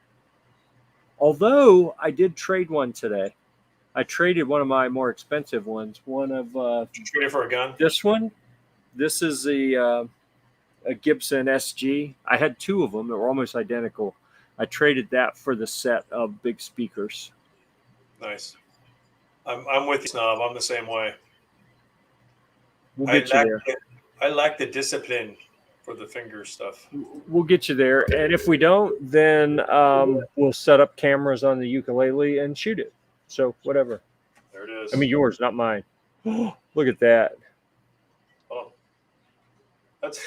Although I did trade one today. I traded one of my more expensive ones. One of Did you trade it for a gun? This one. This is a Gibson SG. I had 2 of them that were almost identical. I traded that for the set of big speakers. Nice. I'm with you, Snob. I'm the same way. We'll get you there. I lack the discipline for the finger stuff. We'll get you there. And if we don't, then we'll set up cameras on the ukulele and shoot it. So whatever. There it is. I mean, yours, not mine. Look at that. Oh. That's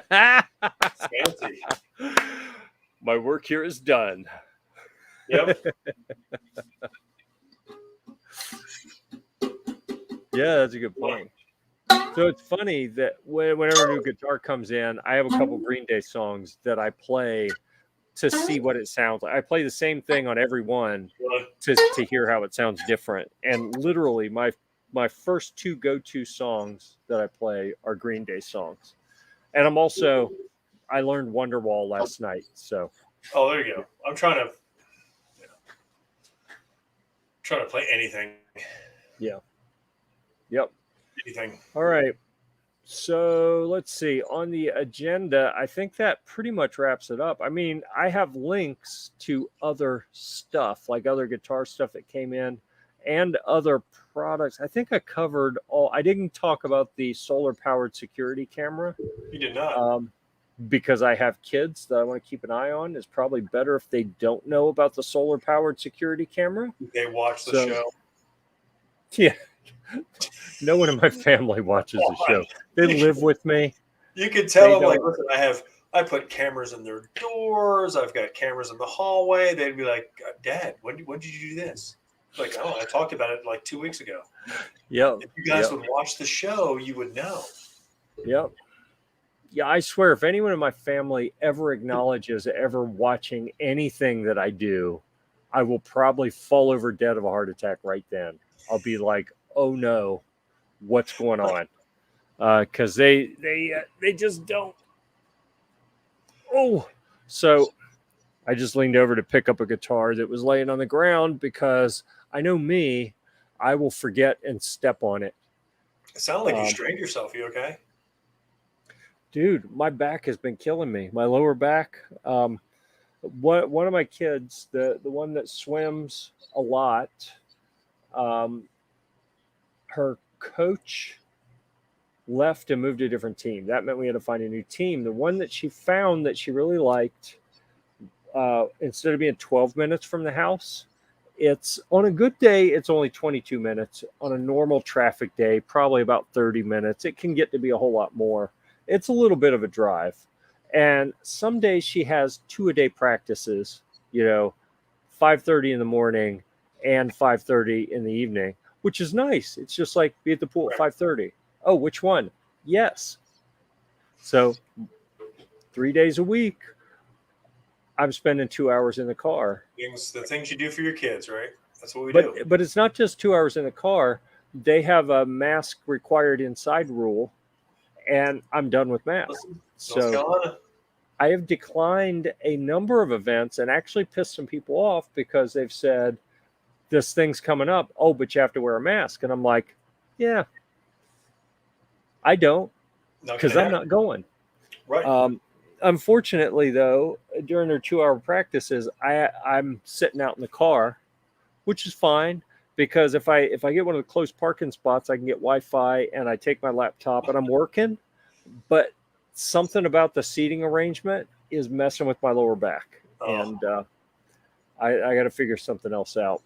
fancy. My work here is done. Yep. Yeah, that's a good point. So it's funny that whenever a new guitar comes in, I have a couple Green Day songs that I play to see what it sounds like. I play the same thing on every one to hear how it sounds different. And literally my first 2 go-to songs that I play are Green Day songs. And I learned Wonderwall last night. So there you go. I'm trying to play anything. Yeah. Yep. Anything. All right. So let's see. On the agenda, I think that pretty much wraps it up. I mean, I have links to other stuff, like other guitar stuff that came in and other products. I think I covered all. I didn't talk about the solar-powered security camera. You did not. because I have kids that I want to keep an eye on, it's probably better if they don't know about the solar powered security camera. They watch the show. Yeah. No one in my family watches the show. They live with me. You could tell them, like, listen, I put cameras in their doors. I've got cameras in the hallway. They'd be like, Dad, when did you do this? Like, oh, I talked about it like 2 weeks ago. Yep. If you guys would watch the show, you would know. Yep. Yeah, I swear, if anyone in my family ever acknowledges ever watching anything that I do, I will probably fall over dead of a heart attack right then. I'll be like, oh no, what's going on? Because they just don't. Oh, so I just leaned over to pick up a guitar that was laying on the ground because I know me, I will forget and step on it. It sounded like you strained yourself. You okay? Dude, my back has been killing me. My lower back. One of my kids, the one that swims a lot, her coach left and moved to a different team. That meant we had to find a new team. The one that she found that she really liked, instead of being 12 minutes from the house, it's on a good day, it's only 22 minutes. On a normal traffic day, probably about 30 minutes. It can get to be a whole lot more. It's a little bit of a drive. And some days she has 2-a-day practices, 5:30 in the morning and 5:30 in the evening, which is nice. It's just like be at the pool at 5:30. Oh, which one? Yes. So 3 days a week, I'm spending 2 hours in the car. The things you do for your kids, right? That's what we do. But it's not just 2 hours in the car. They have a mask required inside rule, and I'm done with masks. So I have declined a number of events and actually pissed some people off because they've said, this thing's coming up. Oh, but you have to wear a mask. And I'm like, yeah, I don't, because I'm not going. Right. Unfortunately, though, during their 2-hour practices, I'm sitting out in the car, which is fine because if I get one of the close parking spots, I can get Wi-Fi and I take my laptop and I'm working. But something about the seating arrangement is messing with my lower back, and I got to figure something else out.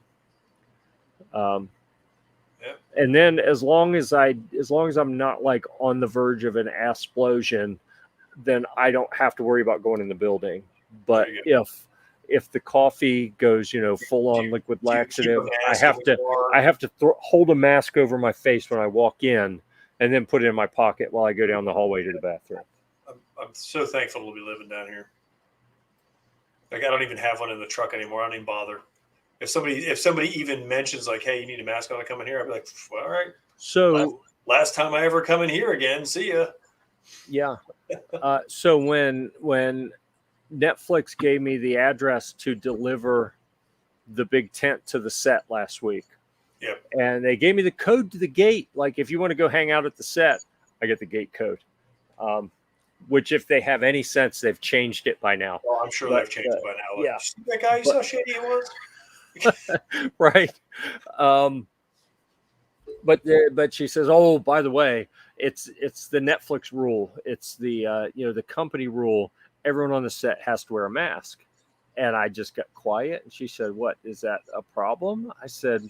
And then as long as I'm not like on the verge of an explosion, then I don't have to worry about going in the building. But if the coffee goes, full on liquid laxative, I have to hold a mask over my face when I walk in, and then put it in my pocket while I go down the hallway to the bathroom. I'm so thankful to be living down here. Like, I don't even have one in the truck anymore. I don't even bother. If somebody even mentions like, hey, you need a mask on to come in here, I'd be like, well, all right. So last time I ever come in here again, see ya. Yeah. So when Netflix gave me the address to deliver the big tent to the set last week, yep, and they gave me the code to the gate. Like, if you want to go hang out at the set, I get the gate code. Which, if they have any sense, they've changed it by now. Well, I'm sure they've changed it by now. Yeah. See that guy, you saw how shady he was? Right. But she says, oh, by the way, it's the Netflix rule. It's the the company rule. Everyone on the set has to wear a mask. And I just got quiet. And she said, what, is that a problem? I said,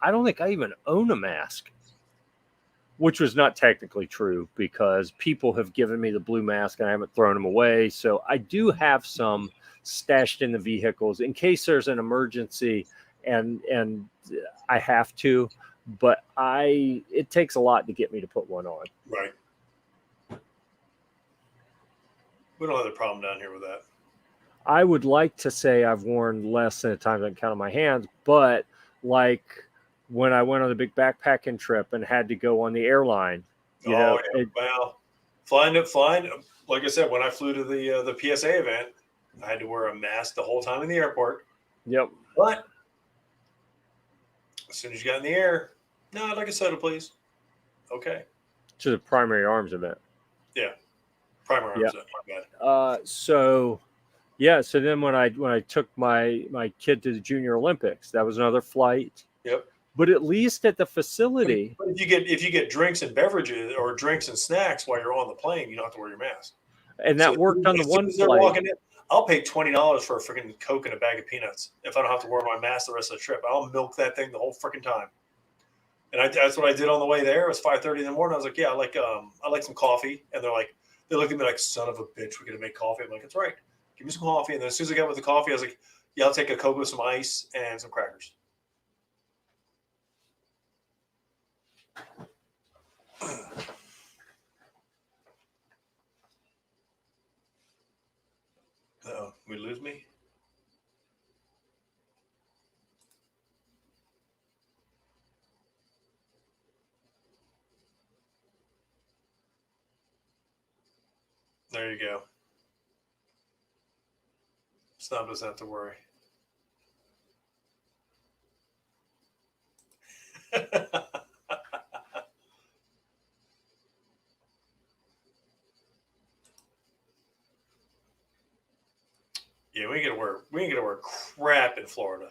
I don't think I even own a mask. Which was not technically true because people have given me the blue mask and I haven't thrown them away. So I do have some stashed in the vehicles in case there's an emergency and I have to, but it takes a lot to get me to put one on. Right. We don't have a problem down here with that. I would like to say I've worn less than the times I can count on my hands, but like when I went on the big backpacking trip and had to go on the airline, well, flying, like I said, when I flew to the PSA event, I had to wear a mask the whole time in the airport. Yep. But as soon as you got in the air, no, I'd like a soda, please. Okay. To the primary arms event. Yeah. Primary arms event. My bad. So then when I took my kid to the Junior Olympics, that was another flight. Yep. But at least at the facility, But if you get drinks and beverages or drinks and snacks while you're on the plane, you don't have to wear your mask. and that worked on the one flight. I'll pay $20 for a freaking Coke and a bag of peanuts if I don't have to wear my mask the rest of the trip. I'll milk that thing the whole freaking time. And that's what I did on the way there. It was 5:30 in the morning. I was like, yeah, I like some coffee. And they looked at me like, son of a bitch, we're gonna make coffee. I'm like, that's right. Give me some coffee. And then as soon as I got with the coffee, I was like, yeah, I'll take a Coke with some ice and some crackers. Uh-oh, we lose me? There you go. Snob doesn't have to worry. Yeah, we ain't gonna wear crap in Florida.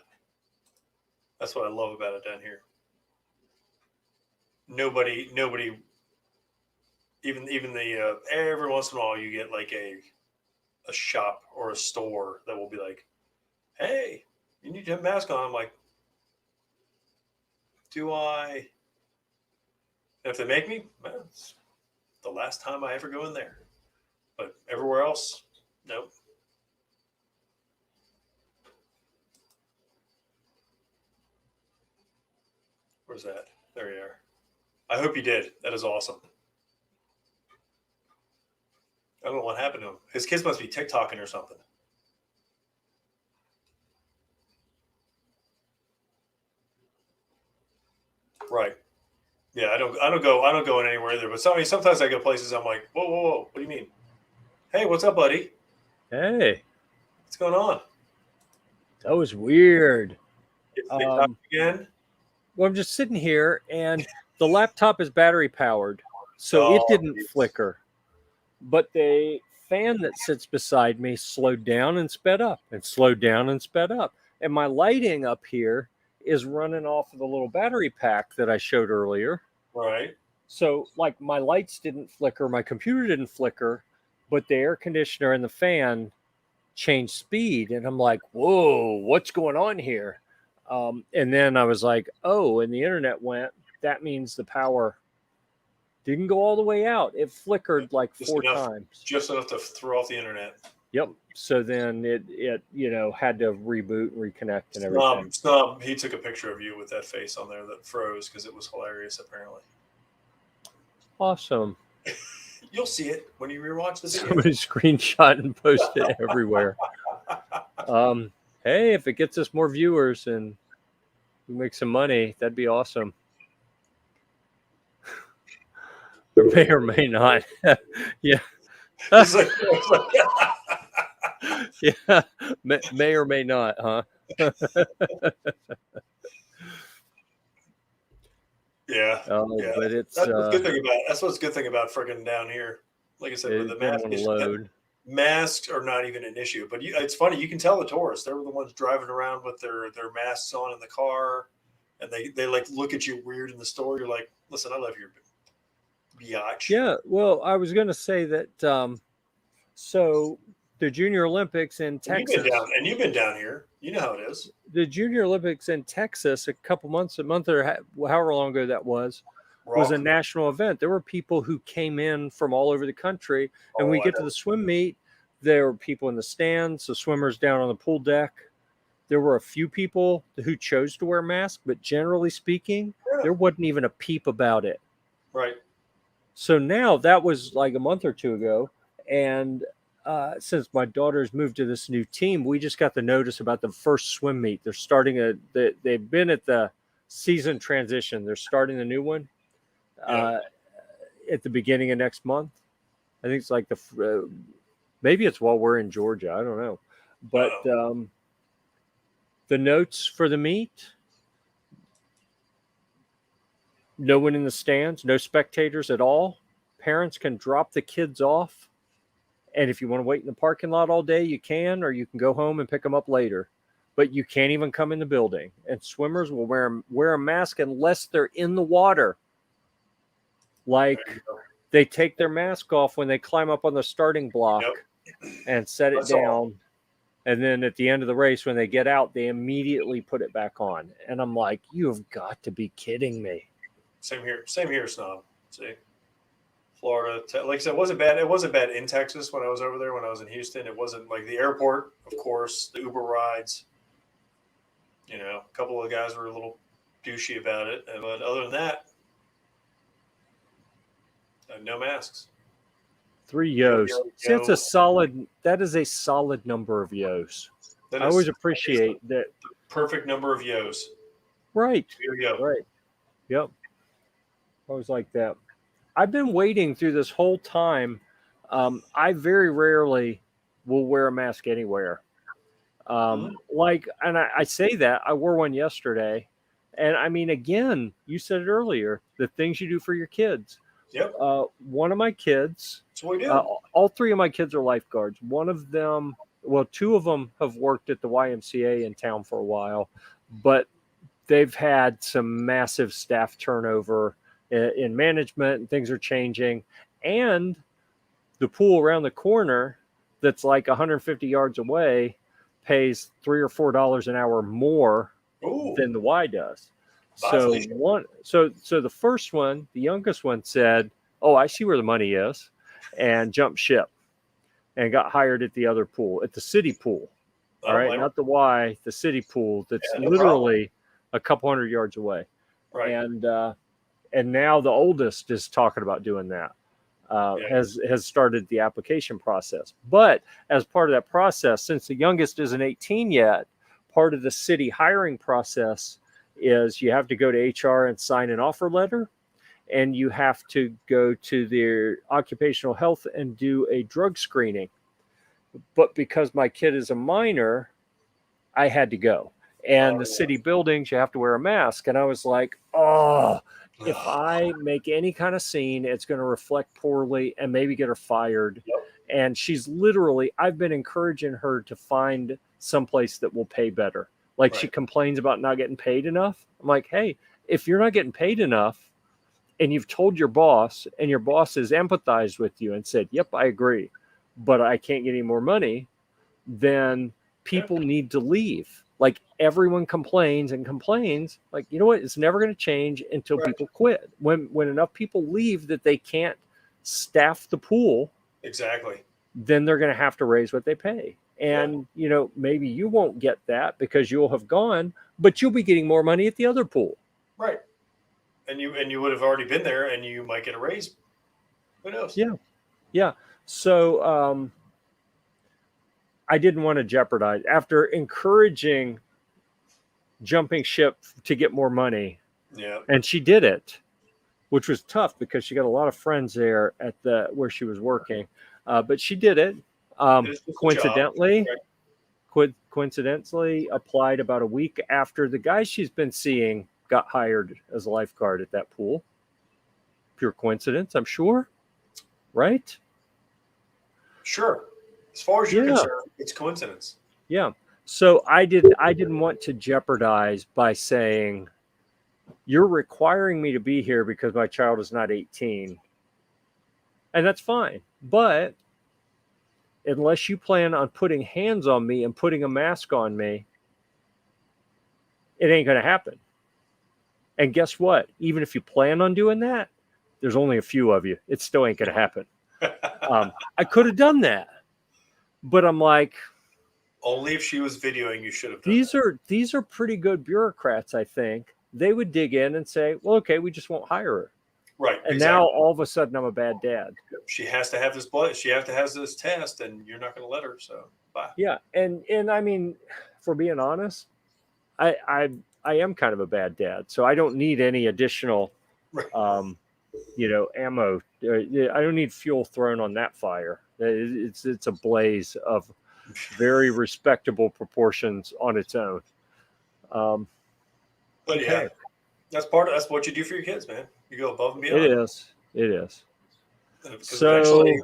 That's what I love about it down here. Nobody. Even the every once in a while you get like a shop or a store that will be like, "Hey, you need to have a mask on." I'm like, "Do I?" And if they make me, well, it's the last time I ever go in there. But everywhere else, nope. Where's that? There you are. I hope you did. That is awesome. I don't know what happened to him. His kids must be TikToking or something. Right. Yeah, I don't go in anywhere either. But sometimes I go places I'm like, whoa. What do you mean? Hey, what's up, buddy? Hey. What's going on? That was weird. Again? Well, I'm just sitting here and the laptop is battery powered. So it didn't flicker. But the fan that sits beside me slowed down and sped up and slowed down and sped up. And my lighting up here is running off of the little battery pack that I showed earlier. Right. So like my lights didn't flicker, my computer didn't flicker, but the air conditioner and the fan changed speed. And I'm like, whoa, what's going on here? And then I was like, oh, and the internet went. That means the power didn't go all the way out. It flickered like four times. Just enough to throw off the internet. Yep. So then it had to reboot and reconnect and everything. Snob, he took a picture of you with that face on there that froze because it was hilarious, apparently. Awesome. You'll see it when you rewatch the video. Somebody screenshot and post it everywhere. Hey, if it gets us more viewers and we make some money, that'd be awesome. Or may or may not. Yeah. Yeah. May or may not, huh? Yeah. Yeah. But it's that's what's a good thing about friggin' down here. Like I said, with the mask issue, masks are not even an issue. But it's funny, you can tell the tourists. They were the ones driving around with their masks on in the car, and they like look at you weird in the store. You're like, listen, I love your biatch. Yeah, well, I was going to say that. So the Junior Olympics in Texas, you've been down here. You know how it is. The Junior Olympics in Texas, a month or however long ago that was a national event. There were people who came in from all over the country, and we get to the swim meet. There were people in the stands, the swimmers down on the pool deck. There were a few people who chose to wear masks, but generally speaking, there wasn't even a peep about it. Right. So now that was like a month or two ago. And since my daughter's moved to this new team, we just got the notice about the first swim meet. They're starting they've been at the season transition. They're starting a new one at the beginning of next month. I think it's like maybe it's while we're in Georgia. I don't know. But the notes for the meet, no one in the stands, no spectators at all. Parents can drop the kids off. And if you want to wait in the parking lot all day, you can, or you can go home and pick them up later. but you can't even come in the building. And swimmers will wear a mask unless they're in the water. Like they take their mask off when they climb up on the starting block and set it down. And then at the end of the race, when they get out, they immediately put it back on. And I'm like, you have got to be kidding me. Same here, Snob. See, Florida, like I said, it wasn't bad. It wasn't bad in Texas when I was over there. When I was in Houston, it wasn't like the airport, of course, the Uber rides. You know, a couple of guys were a little douchey about it, but other than that, no masks. 3 yos. See, that's a solid. That is a solid number of yos. I always appreciate that. Perfect number of yos. Right. Yo. Right. Yep. Always like that. I've been waiting through this whole time. I very rarely will wear a mask anywhere. Like, and I say that I wore one yesterday, and I mean, again, you said it earlier, the things you do for your kids. Yep. One of my kids, that's what we do. All 3 of my kids are lifeguards. One of them, well, 2 of them have worked at the YMCA in town for a while, but they've had some massive staff turnover in management, and things are changing. And the pool around the corner that's like 150 yards away pays $3 or $4 an hour more than the Y does. So the first one, the youngest one, said, "Oh, I see where the money is," and jumped ship and got hired at the other pool, at the city pool. All right, not the Y, the city pool that's literally a couple hundred yards away. Right. And now the oldest is talking about doing that. Has started the application process. But as part of that process, since the youngest isn't 18 yet, part of the city hiring process is you have to go to HR and sign an offer letter, and you have to go to their occupational health and do a drug screening. But because my kid is a minor, I had to go. And the city buildings, you have to wear a mask. And I was like, if I make any kind of scene, it's going to reflect poorly and maybe get her fired. Yep. And she's literally, I've been encouraging her to find someplace that will pay better. Like she complains about not getting paid enough. I'm like, hey, if you're not getting paid enough and you've told your boss and your boss has empathized with you and said, yep, I agree, but I can't get any more money, then people need to leave. Like everyone complains and complains. Like, you know what? It's never going to change until people quit. When enough people leave that they can't staff the pool, exactly, then they're going to have to raise what they pay. And, you know, maybe you won't get that because you'll have gone, but you'll be getting more money at the other pool. Right. And you would have already been there and you might get a raise. Who knows? Yeah. Yeah. So I didn't want to jeopardize after encouraging jumping ship to get more money. Yeah. And she did it, which was tough because she got a lot of friends there at where she was working. But she did it. Coincidentally applied about a week after the guy she's been seeing got hired as a lifeguard at that pool. Pure coincidence, I'm sure. Right? Sure. As far as you're concerned, it's coincidence. Yeah. So I didn't want to jeopardize by saying, you're requiring me to be here because my child is not 18. And that's fine. But unless you plan on putting hands on me and putting a mask on me, it ain't going to happen. And guess what? Even if you plan on doing that, there's only a few of you. It still ain't going to happen. I could have done that. But I'm like, only if she was videoing, you should have done these are pretty good bureaucrats, I think. They would dig in and say, well, okay, we just won't hire her. Right. And now all of a sudden I'm a bad dad. She has to have this blood. She has to have this test, and you're not going to let her. So bye. Yeah. And I mean, for being honest, I am kind of a bad dad. So I don't need any additional, ammo. I don't need fuel thrown on that fire. It's a blaze of very respectable proportions on its own. But yeah, that's what you do for your kids, man. You go above and beyond. It is. Because eventually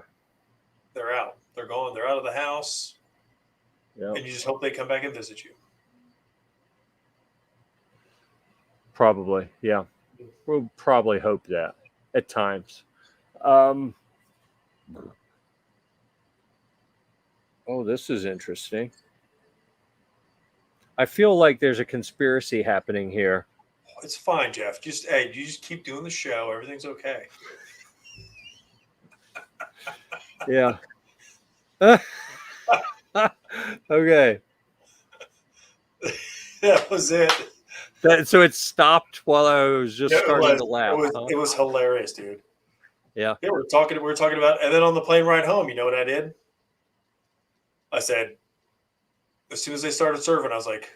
they're out. They're gone. They're out of the house. Yep. And you just hope they come back and visit you. Probably, yeah. We'll probably hope that at times. Oh, this is interesting. I feel like there's a conspiracy happening here. It's fine, Jeff. You just keep doing the show. Everything's okay. Yeah. Okay. That was it. So it stopped while I was just starting to laugh. It was hilarious, dude. Yeah. We were talking about, and then on the plane ride home, you know what I did? I said, as soon as they started serving, I was like,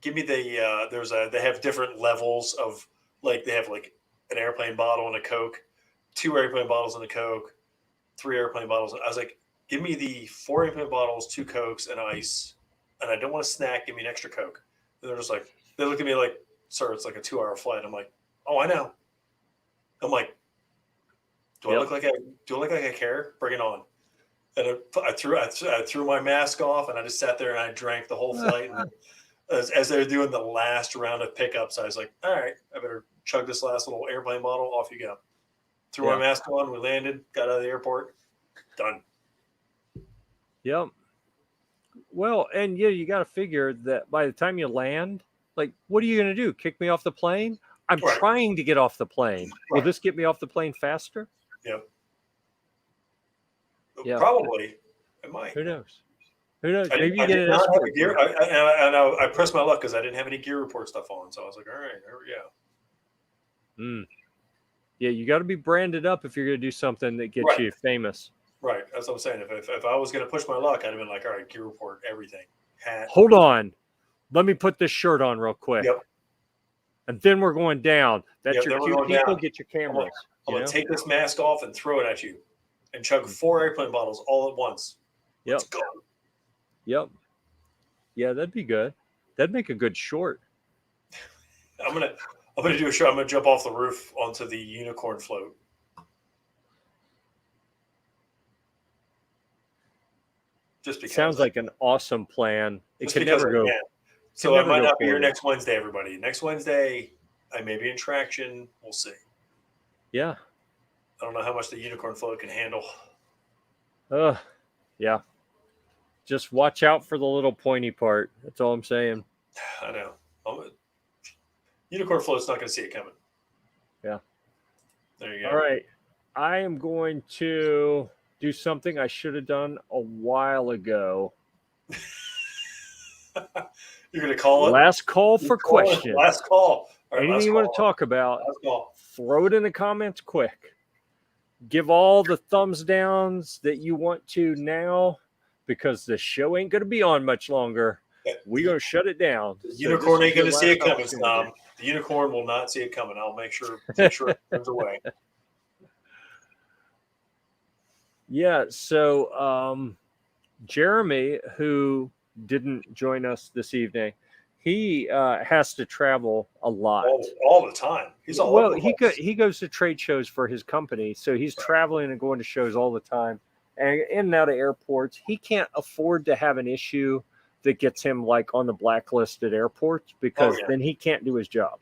give me the, they have different levels of, like, they have like an airplane bottle and a Coke, 2 airplane bottles and a Coke, 3 airplane bottles. I was like, give me the 4 airplane bottles, 2 Cokes and ice. And I don't want a snack. Give me an extra Coke. And they're just like, they look at me like, sir, it's like a 2-hour flight. I'm like, oh, I know. I'm like, do I look like I care? Bring it on. And I threw my mask off, and I just sat there and I drank the whole flight. And as they were doing the last round of pickups, I was like, all right, I better chug this last little airplane bottle. Off you go. Threw my mask on. We landed. Got out of the airport. Done. Yep. Well, and yeah, you got to figure that by the time you land, like, what are you going to do? Kick me off the plane? I'm trying to get off the plane. Will this get me off the plane faster? Yep. Yeah. Probably. It might. Who knows? Who knows? Maybe you get an escort gear. I pressed my luck because I didn't have any gear report stuff on. So I was like, all right, there we go. Yeah, you got to be branded up if you're going to do something that gets you famous. Right. That's what I'm saying. If I was going to push my luck, I'd have been like, all right, gear report, everything. Hat. Hold on. Let me put this shirt on real quick. Yep. And then we're going down. That's your cue people. Down. Get your cameras. I'm going to take this mask off and throw it at you and chug 4 airplane bottles all at once. Yep. Let's go. Yep. Yeah, that'd be good. That'd make a good short. I'm gonna do a short. I'm gonna jump off the roof onto the unicorn float. Just because. Sounds like an awesome plan. It could never go. So I might not be here next Wednesday, everybody. Next Wednesday, I may be in traction. We'll see. Yeah. I don't know how much the unicorn float can handle. Yeah. Just watch out for the little pointy part. That's all I'm saying. I know. Unicorn float's not going to see it coming. Yeah. There you go. All right. I am going to do something I should have done a while ago. You're going to call it? Last call for questions. Last call. All right, anything you want to talk about, throw it in the comments quick. Give all the thumbs downs that you want to now, because the show ain't going to be on much longer. We're going to shut it down. The unicorn ain't going to see it coming, Tom. The unicorn will not see it coming. I'll make sure it turns away. Yeah, so Jeremy, who didn't join us this evening, he has to travel a lot. All the time. He's all over the place. He goes to trade shows for his company, so he's traveling and going to shows all the time. And in and out of airports. He can't afford to have an issue that gets him like on the blacklist at airports, because then he can't do his job.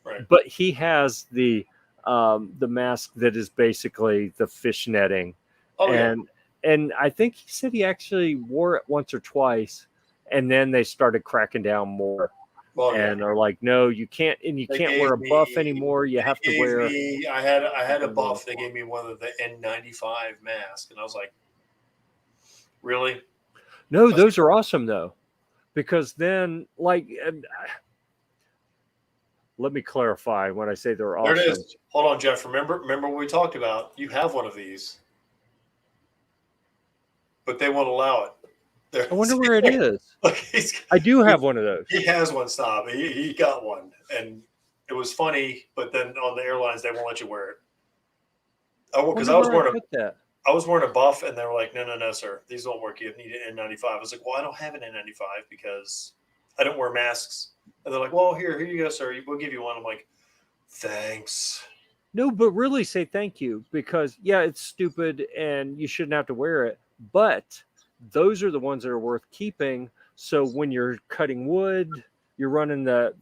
Right. But he has the mask that is basically the fish netting. And I think he said he actually wore it once or twice, and then they started cracking down more. And are like, no, you can't, and you can't wear a buff anymore. You have to wear. I had a buff. They gave me one of the N95 masks, and I was like, really? No, those are awesome though, because then, like, let me clarify when I say they're awesome. There it is. Hold on, Jeff. Remember what we talked about? You have one of these, but they won't allow it. I wonder where it is. Look, I do have one of those. He has one, Stop. He got one, and it was funny. But then on the airlines, they won't let you wear it. Oh, because I was wearing a buff, and they were like, no, sir, these don't work. You need an N95. I was like, well, I don't have an N95 because I don't wear masks. And they're like, well, here you go, sir. We'll give you one. I'm like, thanks. No, but really say thank you, because yeah, it's stupid and you shouldn't have to wear it, but those are the ones that are worth keeping. So when you're cutting wood, you're running the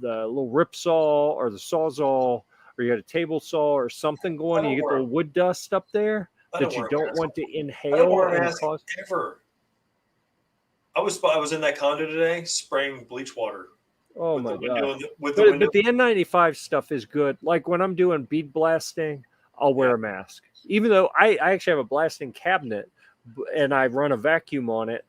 little rip saw or the sawzall, or you got a table saw or something going, and you get the wood dust up there that you don't want to inhale. I don't wear a mask ever. I was in that condo today spraying bleach water. Oh my god! But the N95 stuff is good. Like when I'm doing bead blasting, I'll wear a mask, even though I actually have a blasting cabinet and I run a vacuum on it.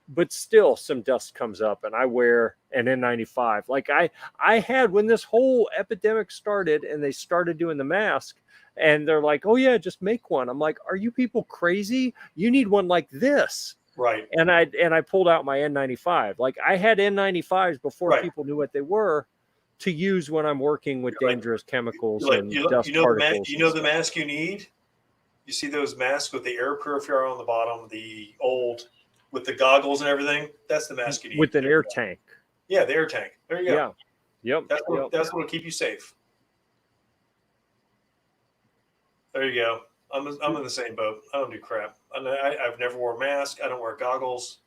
But still, some dust comes up, and I wear an N95. Like I had when this whole epidemic started, and they started doing the mask, and they're like, "Oh yeah, just make one." I'm like, "Are you people crazy? You need one like this." Right. And I pulled out my N95. Like I had N95s before people knew what they were to use when I'm working with dangerous chemicals and dust particles. You know the mask you need? You see those masks with the air purifier on the bottom, the old with the goggles and everything? That's the mask you need. With an air tank. Yeah, the air tank. There you go. Yeah. Yep. That's what'll keep you safe. There you go. I'm in the same boat. I don't do crap. I've never wore a mask. I don't wear goggles.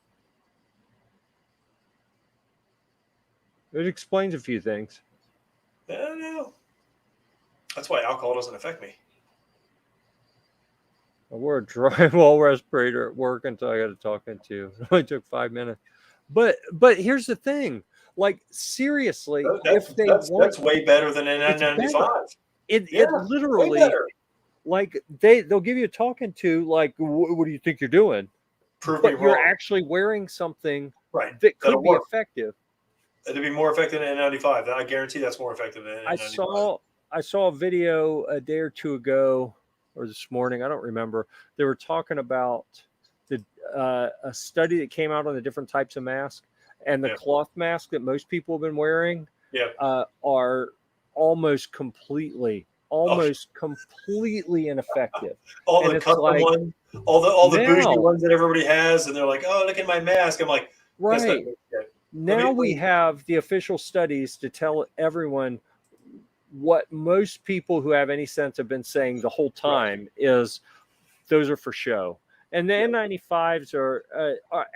It explains a few things. I don't know. That's why alcohol doesn't affect me. I wore a drywall respirator at work until I got to talking to. It only took 5 minutes. But here's the thing. Like seriously, that's way better than an N95. It literally. Like they'll give you a talking to, like, what do you think you're doing? Prove but me you're wrong. actually wearing something that could be effective. It'd be more effective than N95. I guarantee that's more effective than N95. I saw a video a day or two ago, or this morning, I don't remember. They were talking about a study that came out on the different types of masks, and the cloth mask that most people have been wearing are almost completely ineffective. All the custom ones, all the bougie ones that everybody has, and they're like, "Oh, look at my mask." I'm like, right. Now we have the official studies to tell everyone what most people who have any sense have been saying the whole time is those are for show. And the N95s are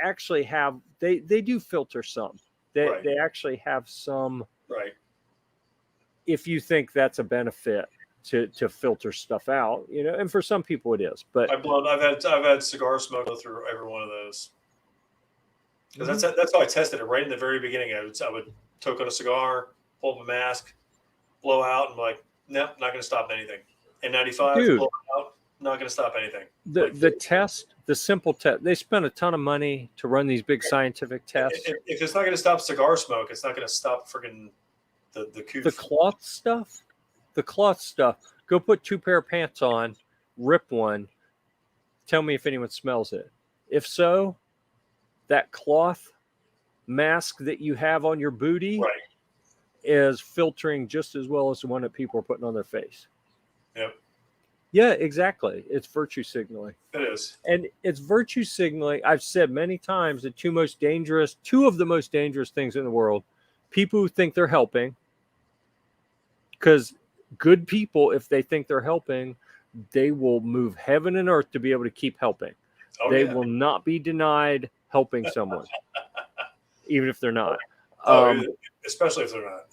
actually have they do filter some. They actually have some. Right. If you think that's a benefit to filter stuff out, and for some people it is. But I've had cigar smoke go through every one of those. Because that's how I tested it right in the very beginning. I would toke on a cigar, pull up a mask, blow out, and like, nope, not going to stop anything. N95, blow out, not going to stop anything. The simple test, they spent a ton of money to run these big scientific tests. If it's not going to stop cigar smoke, it's not going to stop freaking the cloth stuff. The cloth stuff. Go put 2 pair of pants on, rip one. Tell me if anyone smells it. If so, that cloth mask that you have on your booty is filtering just as well as the one that people are putting on their face. Yep. Yeah, exactly. It's virtue signaling. It is. And it's virtue signaling. I've said many times the two of the most dangerous things in the world, people who think they're helping, because good people, if they think they're helping, they will move heaven and earth to be able to keep helping. They will not be denied helping someone, even if they're not. Especially if they're not.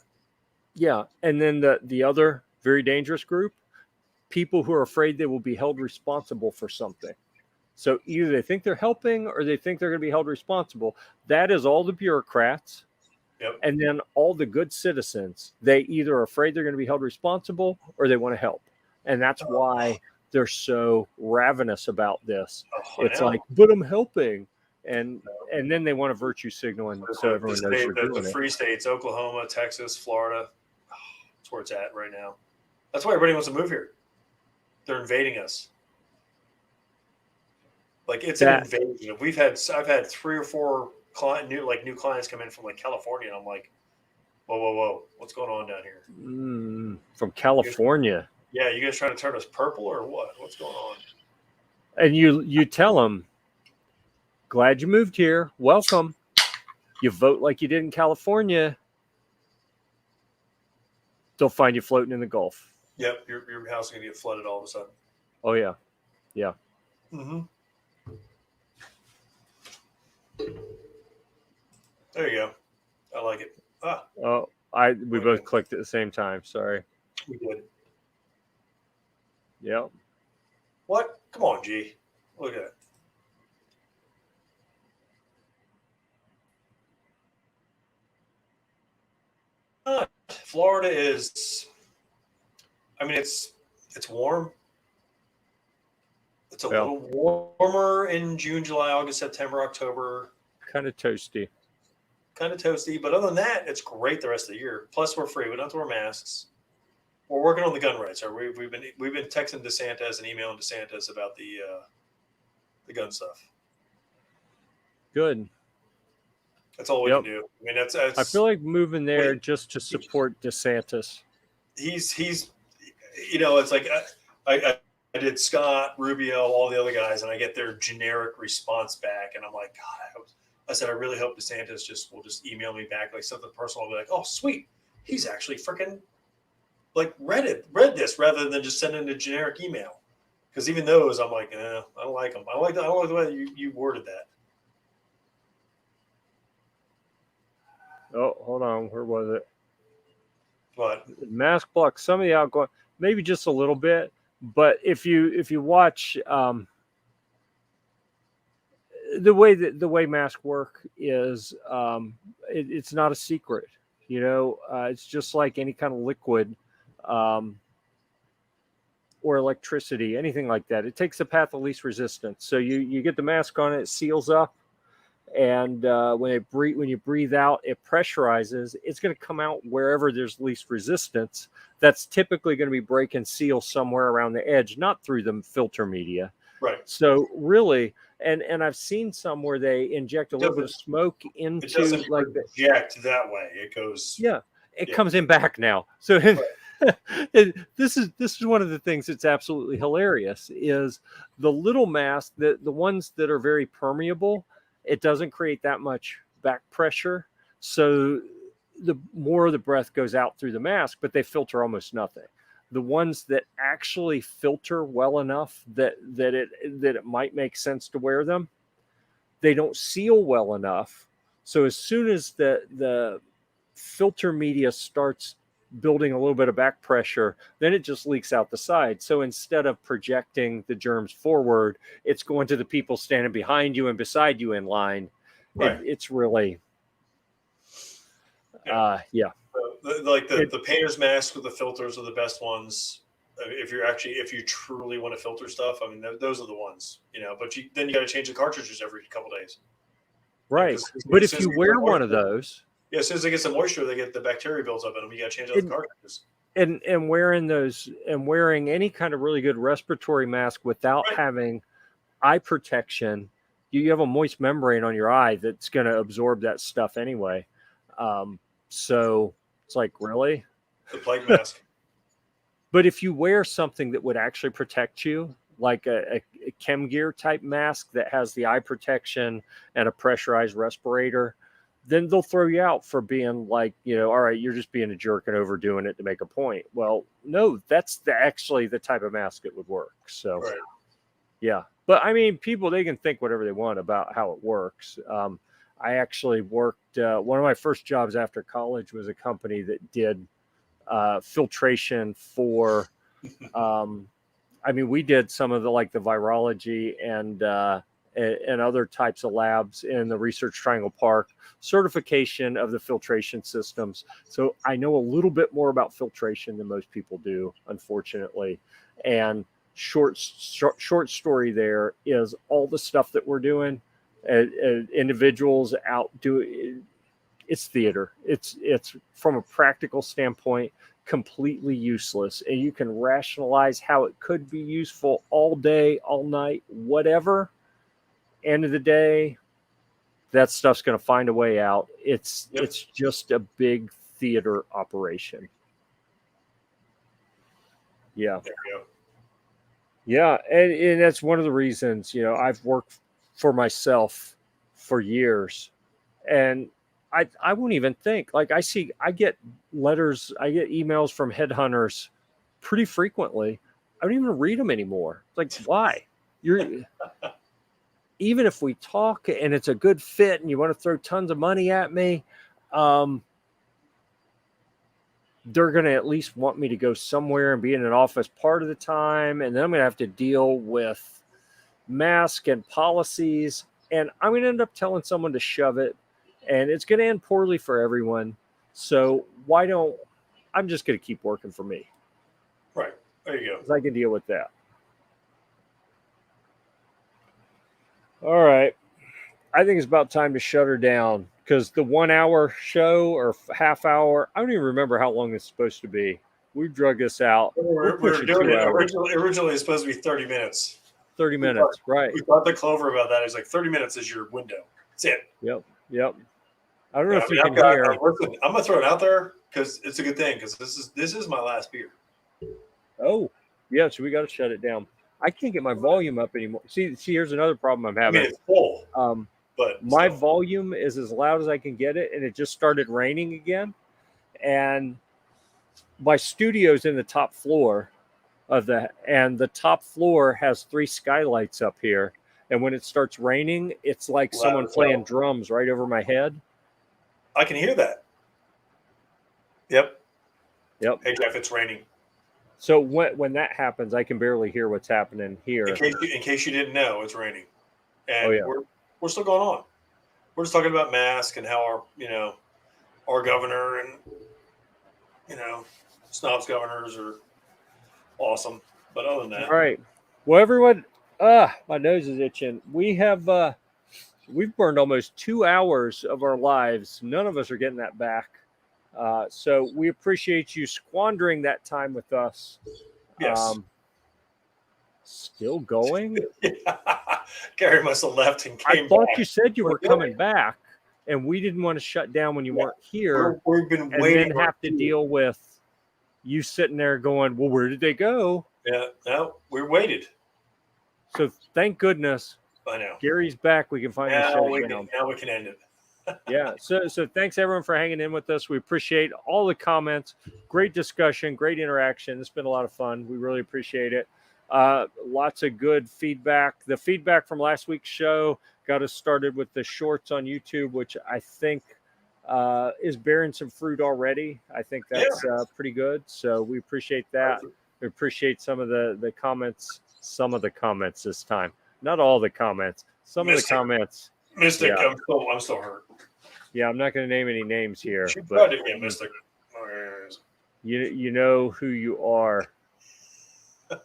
Yeah. And then the other very dangerous group, people who are afraid they will be held responsible for something. So either they think they're helping or they think they're going to be held responsible. That is all the bureaucrats. Yep. And then all the good citizens, they either are afraid they're going to be held responsible or they want to help. And that's why they're so ravenous about this. It's like, but I'm helping. And then they want a virtue signal. And so everyone knows you're doing the free states, Oklahoma, Texas, Florida. That's where it's at right now. That's why everybody wants to move here. They're invading us. Like it's an invasion. I've had 3 or 4 new clients come in from like California, and I'm like, whoa, what's going on down here? From California. Yeah, you guys trying to turn us purple or what? What's going on? And you tell them, glad you moved here. Welcome. You vote like you did in California, they'll find you floating in the Gulf. Yep, your house is going to get flooded all of a sudden. Oh, yeah. Yeah. Mm-hmm. There you go. I like it. Ah, Oh, we both clicked at the same time. Sorry. we did. Yep. What? Come on, G. Look at it. Florida is, I mean, it's warm. It's a little warmer in June, July, August, September, October. Kind of toasty. Kind of toasty, but other than that, it's great the rest of the year. Plus, we're free. We don't have to wear masks. We're working on the gun rights. We've been texting DeSantis and emailing DeSantis about the gun stuff. Good. That's all we can do. I mean, that's I feel like moving there just to support DeSantis. He's you know, it's like I did Scott, Rubio, all the other guys, and I get their generic response back, and I'm like, God, I said, I really hope DeSantis will just email me back like something personal. I'll be like, oh, sweet, he's actually freaking like read this rather than just sending a generic email. Because even those, I'm like, I don't like them. I don't like the way you worded that. Oh, hold on. Where was it? What? Mask block some of the outgoing, maybe just a little bit. But if you watch the way masks work is it's not a secret. You know, it's just like any kind of liquid or electricity, anything like that. It takes the path of least resistance. So you get the mask on, it seals up. And when you breathe out, it pressurizes. It's going to come out wherever there's least resistance. That's typically going to be break and seal somewhere around the edge, not through the filter media. Right. So really, and I've seen some where they inject a little bit of smoke into it doesn't like project that way. It goes. Yeah, it comes in back now. So this is one of the things that's absolutely hilarious is the little mask, the ones that are very permeable. It doesn't create that much back pressure. So the more of the breath goes out through the mask, but they filter almost nothing. The ones that actually filter well enough that it might make sense to wear them, they don't seal well enough. So as soon as the filter media starts building a little bit of back pressure, then it just leaks out the side. So instead of projecting the germs forward, it's going to the people standing behind you and beside you in line. Right. It's really, Like the painter's mask with the filters are the best ones. If you truly want to filter stuff, I mean, those are the ones, you know, but then you got to change the cartridges every couple of days. Right. But if you wear one of those, yeah, as soon as they get some moisture, they get the bacteria builds up in them. You got to change out the cartridges. And wearing those and wearing any kind of really good respiratory mask without having eye protection, you have a moist membrane on your eye that's going to absorb that stuff anyway. So it's like, really? The plague mask. But if you wear something that would actually protect you, like a chem gear type mask that has the eye protection and a pressurized respirator, then they'll throw you out for being like, you know, all right, you're just being a jerk and overdoing it to make a point. Well, no, that's actually the type of mask that would work. So, yeah. But I mean, people, they can think whatever they want about how it works. I actually worked, one of my first jobs after college was a company that did filtration for, I mean, we did some of the virology and other types of labs in the Research Triangle Park, certification of the filtration systems. So I know a little bit more about filtration than most people do, unfortunately. And short story there is all the stuff that we're doing, individuals out doing, it's theater. It's from a practical standpoint, completely useless. And you can rationalize how it could be useful all day, all night, whatever. End of the day, that stuff's going to find a way out. It's just a big theater operation. Yeah. There you go. Yeah, and that's one of the reasons, you know, I've worked for myself for years, and I won't even think, like, I get letters, I get emails from headhunters pretty frequently. I don't even read them anymore. It's like, why? Even if we talk and it's a good fit and you want to throw tons of money at me, they're going to at least want me to go somewhere and be in an office part of the time. And then I'm going to have to deal with mask and policies. And I'm going to end up telling someone to shove it. And it's going to end poorly for everyone. So I'm just going to keep working for me. Right. There you go. 'Cause I can deal with that. All right. I think it's about time to shut her down because the 1 hour show or half hour, I don't even remember how long it's supposed to be. We've drug this out. We're doing it. Originally, it's supposed to be 30 minutes. 30 minutes, right. We thought the Clover about that. It's like 30 minutes is your window. That's it. Yep. I don't know if you I'm can hear. Listen, I'm going to throw it out there because it's a good thing because this is my last beer. Oh, yeah, so we got to shut it down. I can't get my volume up anymore. See, here's another problem I'm having. I mean, it's full. But my volume is as loud as I can get it, and it just started raining again. And my studio's in the top floor and the top floor has 3 skylights up here. And when it starts raining, it's like someone playing drums right over my head. I can hear that. Yep. Hey, Jeff, it's raining. So when that happens, I can barely hear what's happening here. In case you didn't know, it's raining, and we're still going on. We're just talking about masks and how our governor and snobs governors are awesome. But other than that, all right. Well, everyone, my nose is itching. We've burned almost 2 hours of our lives. None of us are getting that back. So we appreciate you squandering that time with us. Yes. Still going? Gary must have left and came I thought back. you said you were coming back, and we didn't want to shut down when you weren't here. We've been waiting. And then have to deal with you sitting there going, well, where did they go? Yeah, no, we waited. So thank goodness. I know. Gary's back. We can finally shut it down. Now we can end it. Yeah. So thanks everyone for hanging in with us. We appreciate all the comments. Great discussion, great interaction. It's been a lot of fun. We really appreciate it. Lots of good feedback. The feedback from last week's show got us started with the shorts on YouTube, which I think is bearing some fruit already. I think that's pretty good. So we appreciate that. We appreciate some of the comments. Some of the comments this time, not all the comments. Some of the comments. Mystic, yeah. I'm still hurt. Yeah, I'm not going to name any names here. She tried to get Mystic. You know who you are. You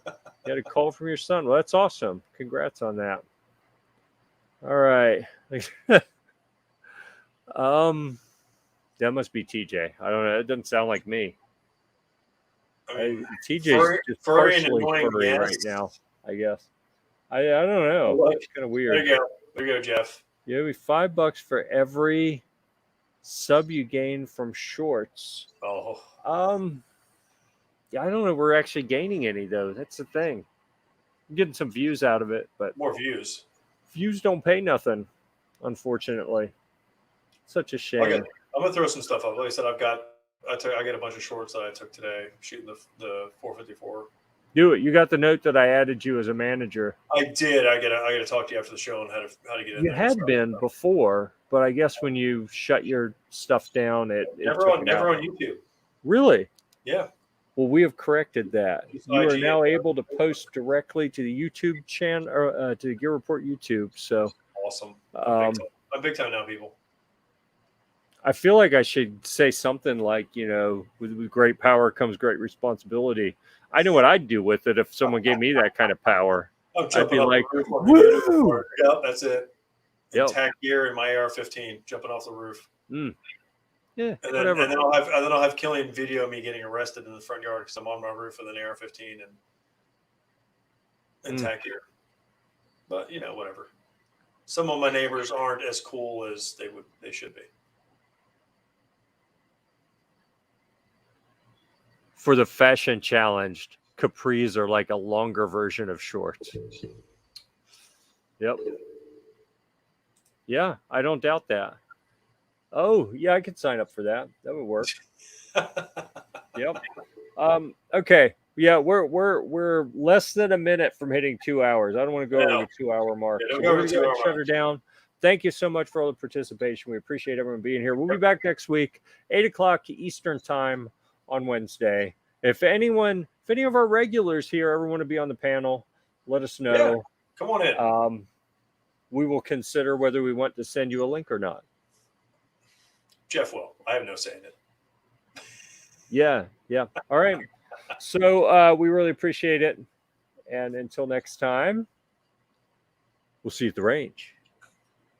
had a call from your son. Well, that's awesome. Congrats on that. All right. That must be TJ. I don't know. It doesn't sound like me. TJ's just partially furry right now, I guess. I don't know. It's kind of weird. There you go, Jeff. Yeah, it'll be $5 for every sub you gain from shorts. Oh. Yeah, I don't know. We're actually gaining any though. That's the thing. I'm getting some views out of it, but more views. Views don't pay nothing, unfortunately. Such a shame. Okay. I'm gonna throw some stuff up. Like I said, I get a bunch of shorts that I took today shooting the 454. Do it. You got the note that I added you as a manager. I did. I got to talk to you after the show on how to get in. You had been before, but I guess when you shut your stuff down, it never on YouTube. Really? Yeah. Well, we have corrected that. You are now able to post directly to the YouTube channel or to the Gear Report YouTube. So awesome. I'm big time now, people. I feel like I should say something like, with great power comes great responsibility. I know what I'd do with it if someone gave me that kind of power. I'd be like, woo! Yep, that's it. Yep. Tack gear in my AR-15 jumping off the roof. Mm. Yeah, and whatever. And then I'll have Killian video me getting arrested in the front yard because I'm on my roof with an AR-15 and tack gear. But whatever. Some of my neighbors aren't as cool as they should be. For the fashion challenged, capris are like a longer version of shorts. Yep. Yeah, I don't doubt that. Oh, yeah, I could sign up for that. That would work. Yep. Okay. Yeah, we're less than a minute from hitting 2 hours. I don't want to go over the 2 hour mark. Yeah, so we're going to shut her down. thank you so much for all the participation. We appreciate everyone being here. We'll be back next week, 8 o'clock Eastern time on Wednesday. If any of our regulars here ever want to be on the panel, let us know. Yeah, come on in. We will consider whether we want to send you a link or not. Jeff will. I have no say in it. Yeah. All right. So we really appreciate it. And until next time, we'll see you at the range.